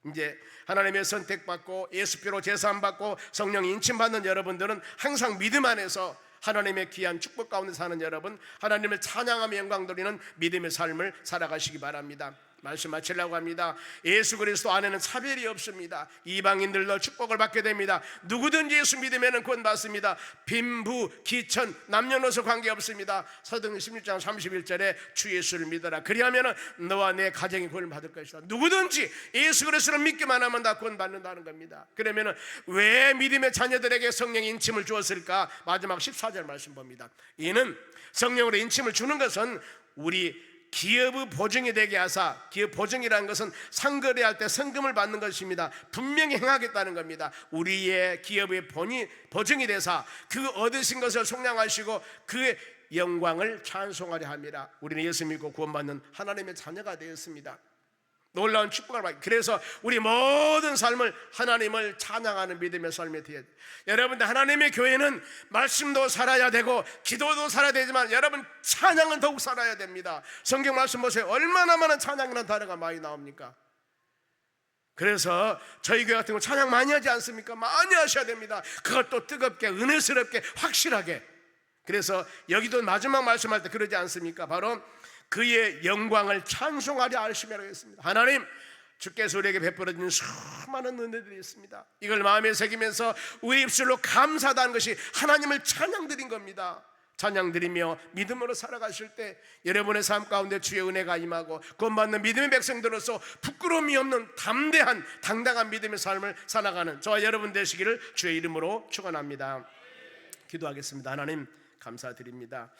이제 하나님의 선택받고 예수피로 제사함 받고 성령 인침받는 여러분들은 항상 믿음 안에서 하나님의 귀한 축복 가운데 사는 여러분, 하나님을 찬양하며 영광 돌리는 믿음의 삶을 살아가시기 바랍니다. 말씀 마치려고 합니다. 예수 그리스도 안에는 차별이 없습니다. 이방인들도 축복을 받게 됩니다. 누구든지 예수 믿으면 구원 받습니다. 빈부, 기천, 남녀노소 관계없습니다. 사도행전 16장 31절에 주 예수를 믿어라. 그리하면 너와 내 가정이 구원을 받을 것이다. 누구든지 예수 그리스도를 믿기만 하면 다 구원 받는다는 겁니다. 그러면 왜 믿음의 자녀들에게 성령 인침을 주었을까? 마지막 14절 말씀 봅니다. 이는 성령으로 인침을 주는 것은 우리 기업의 보증이 되게 하사, 기업 보증이라는 것은 상거래할 때 성금을 받는 것입니다. 분명히 행하겠다는 겁니다. 우리의 기업의 보증이 되사 그 얻으신 것을 속량하시고 그의 영광을 찬송하려 함이라. 우리는 예수 믿고 구원받는 하나님의 자녀가 되었습니다. 놀라운 축복을 받기. 그래서 우리 모든 삶을 하나님을 찬양하는 믿음의 삶이 되어야 돼요. 여러분들, 하나님의 교회는 말씀도 살아야 되고 기도도 살아야 되지만 여러분 찬양은 더욱 살아야 됩니다. 성경 말씀 보세요. 얼마나 많은 찬양이라는 단어가 많이 나옵니까? 그래서 저희 교회 같은 거 찬양 많이 하지 않습니까? 많이 하셔야 됩니다. 그것도 뜨겁게, 은혜스럽게, 확실하게. 그래서 여기도 마지막 말씀할 때 그러지 않습니까? 바로 그의 영광을 찬송하려 하심이라고 했습니다. 하나님, 주께서 우리에게 베풀어 주는 수많은 은혜들이 있습니다. 이걸 마음에 새기면서 우리 입술로 감사하다는 것이 하나님을 찬양드린 겁니다. 찬양드리며 믿음으로 살아가실 때 여러분의 삶 가운데 주의 은혜가 임하고 구원받는 믿음의 백성들로서 부끄러움이 없는 담대한 당당한 믿음의 삶을 살아가는 저와 여러분 되시기를 주의 이름으로 축원합니다. 기도하겠습니다. 하나님, 감사드립니다.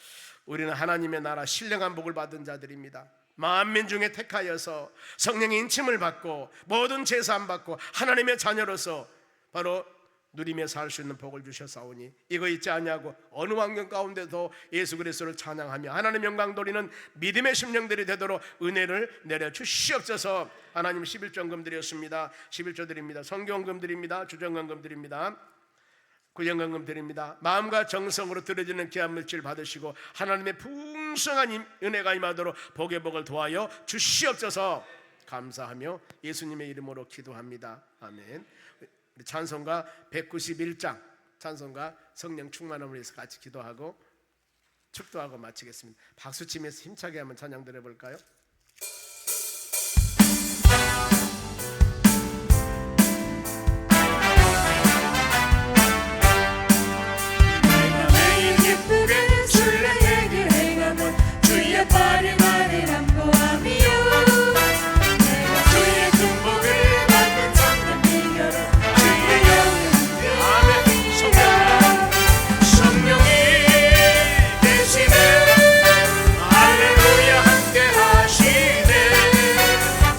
우리는 하나님의 나라 신령한 복을 받은 자들입니다. 만민 중에 택하여서 성령의 인침을 받고 모든 제사함 받고 하나님의 자녀로서 바로 누리며 살 수 있는 복을 주셨사오니 이거 잊지 아니하고 어느 환경 가운데도 예수 그리스도를 찬양하며 하나님 영광 돌리는 믿음의 심령들이 되도록 은혜를 내려 주시옵소서. 하나님, 11조금 드렸습니다. 11조 드립니다. 성경금 드립니다. 주정금금 드립니다. 구정금금 드립니다. 마음과 정성으로 드려지는 귀한 물질 받으시고 하나님의 풍성한 은혜가 임하도록 복의 복을 도하여 주시옵소서. 감사하며 예수님의 이름으로 기도합니다. 아멘. 찬송가 191장 찬송가 성령 충만함을 위해서 같이 기도하고 축도하고 마치겠습니다. 박수 치면서 힘차게 한번 찬양 드려볼까요? 주의 발음만을 안보하며 내가 주의 중복을 받는 참된 비결로 주의 영을 함께하리라. 성령이 되시네. 할렐루야 함께하시네.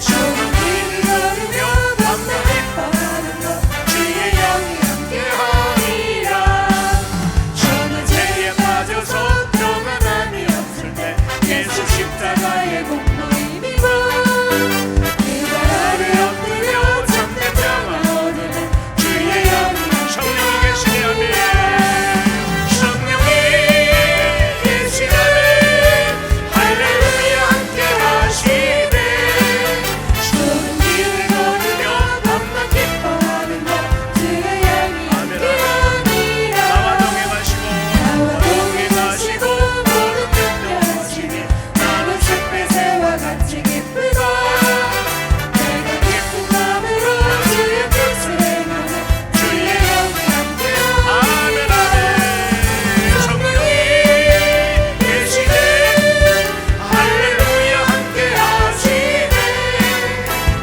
좋은 길을 걸으며 밤낮 기뻐하는 것 주의 영이 함께하리라. 저는 죄에 빠져서 평안함이 없을 때 예수 십자가의 공로임이고 그 발아래 엎드려 참된 평화 얻으는 주의 영이 성령이 계시네. 아멘. 성령이 계시네. 할렐루야 함께하시네. 좋은 길을 걸으며 밤낮 기뻐하는 것 주의 영이 함께하니라. 나와 동행하시고 나와 동행하시고 모든 경배하시니 나는 햇빛새와 같이 기쁘다. 내가 기쁜 마음으로 주의 뜻을 행하는 주의 영이 함께하니라. 아멘. 아멘. 성령이 계시네. 할렐루야 함께하시네.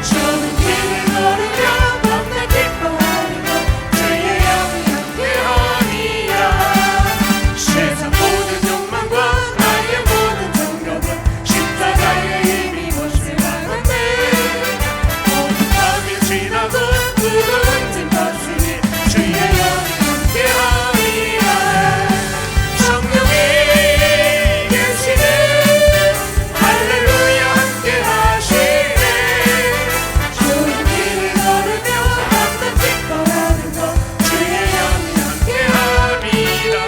좋은 길을 걸으며 밤낮 기뻐하는 것 주의 영이 함께하니라. 세상 모든 욕망과 나의 모든 정욕은 십자가의 힘이 못을 막았네. 모든 밤이 지나도 무거운 짐 벗으니 주의 영이 함께하니라. 성령이 계시네. 할렐루야 함께하시네. 좋은 길을 걸으며 밤낮 기뻐하는 것 주의 영이 함께하니라.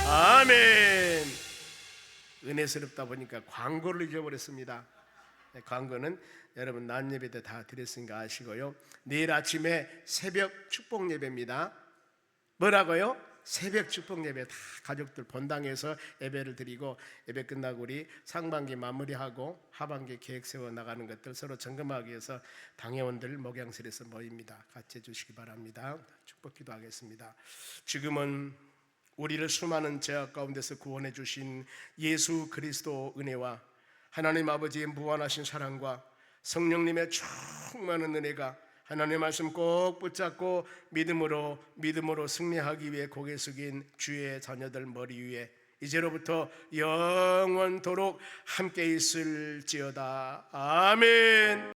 아멘. 은혜스럽다 보니까 광고를 잊어버렸습니다. 광고는 여러분 낮 예배 때 다 드렸으니까 아시고요. 내일 아침에 새벽 축복 예배입니다. 뭐라고요? 새벽 축복 예배 다 가족들 본당에서 예배를 드리고 예배 끝나고 우리 상반기 마무리하고 하반기 계획 세워 나가는 것들 서로 점검하기 위해서 당회원들 목양실에서 모입니다. 같이 해주시기 바랍니다. 축복 기도하겠습니다. 지금은 우리를 수많은 죄악 가운데서 구원해 주신 예수 그리스도 은혜와 하나님 아버지의 무한하신 사랑과 성령님의 충만한 은혜가 하나님의 말씀 꼭 붙잡고 믿음으로 승리하기 위해 고개 숙인 주의 자녀들 머리 위에 이제로부터 영원토록 함께 있을지어다. 아멘.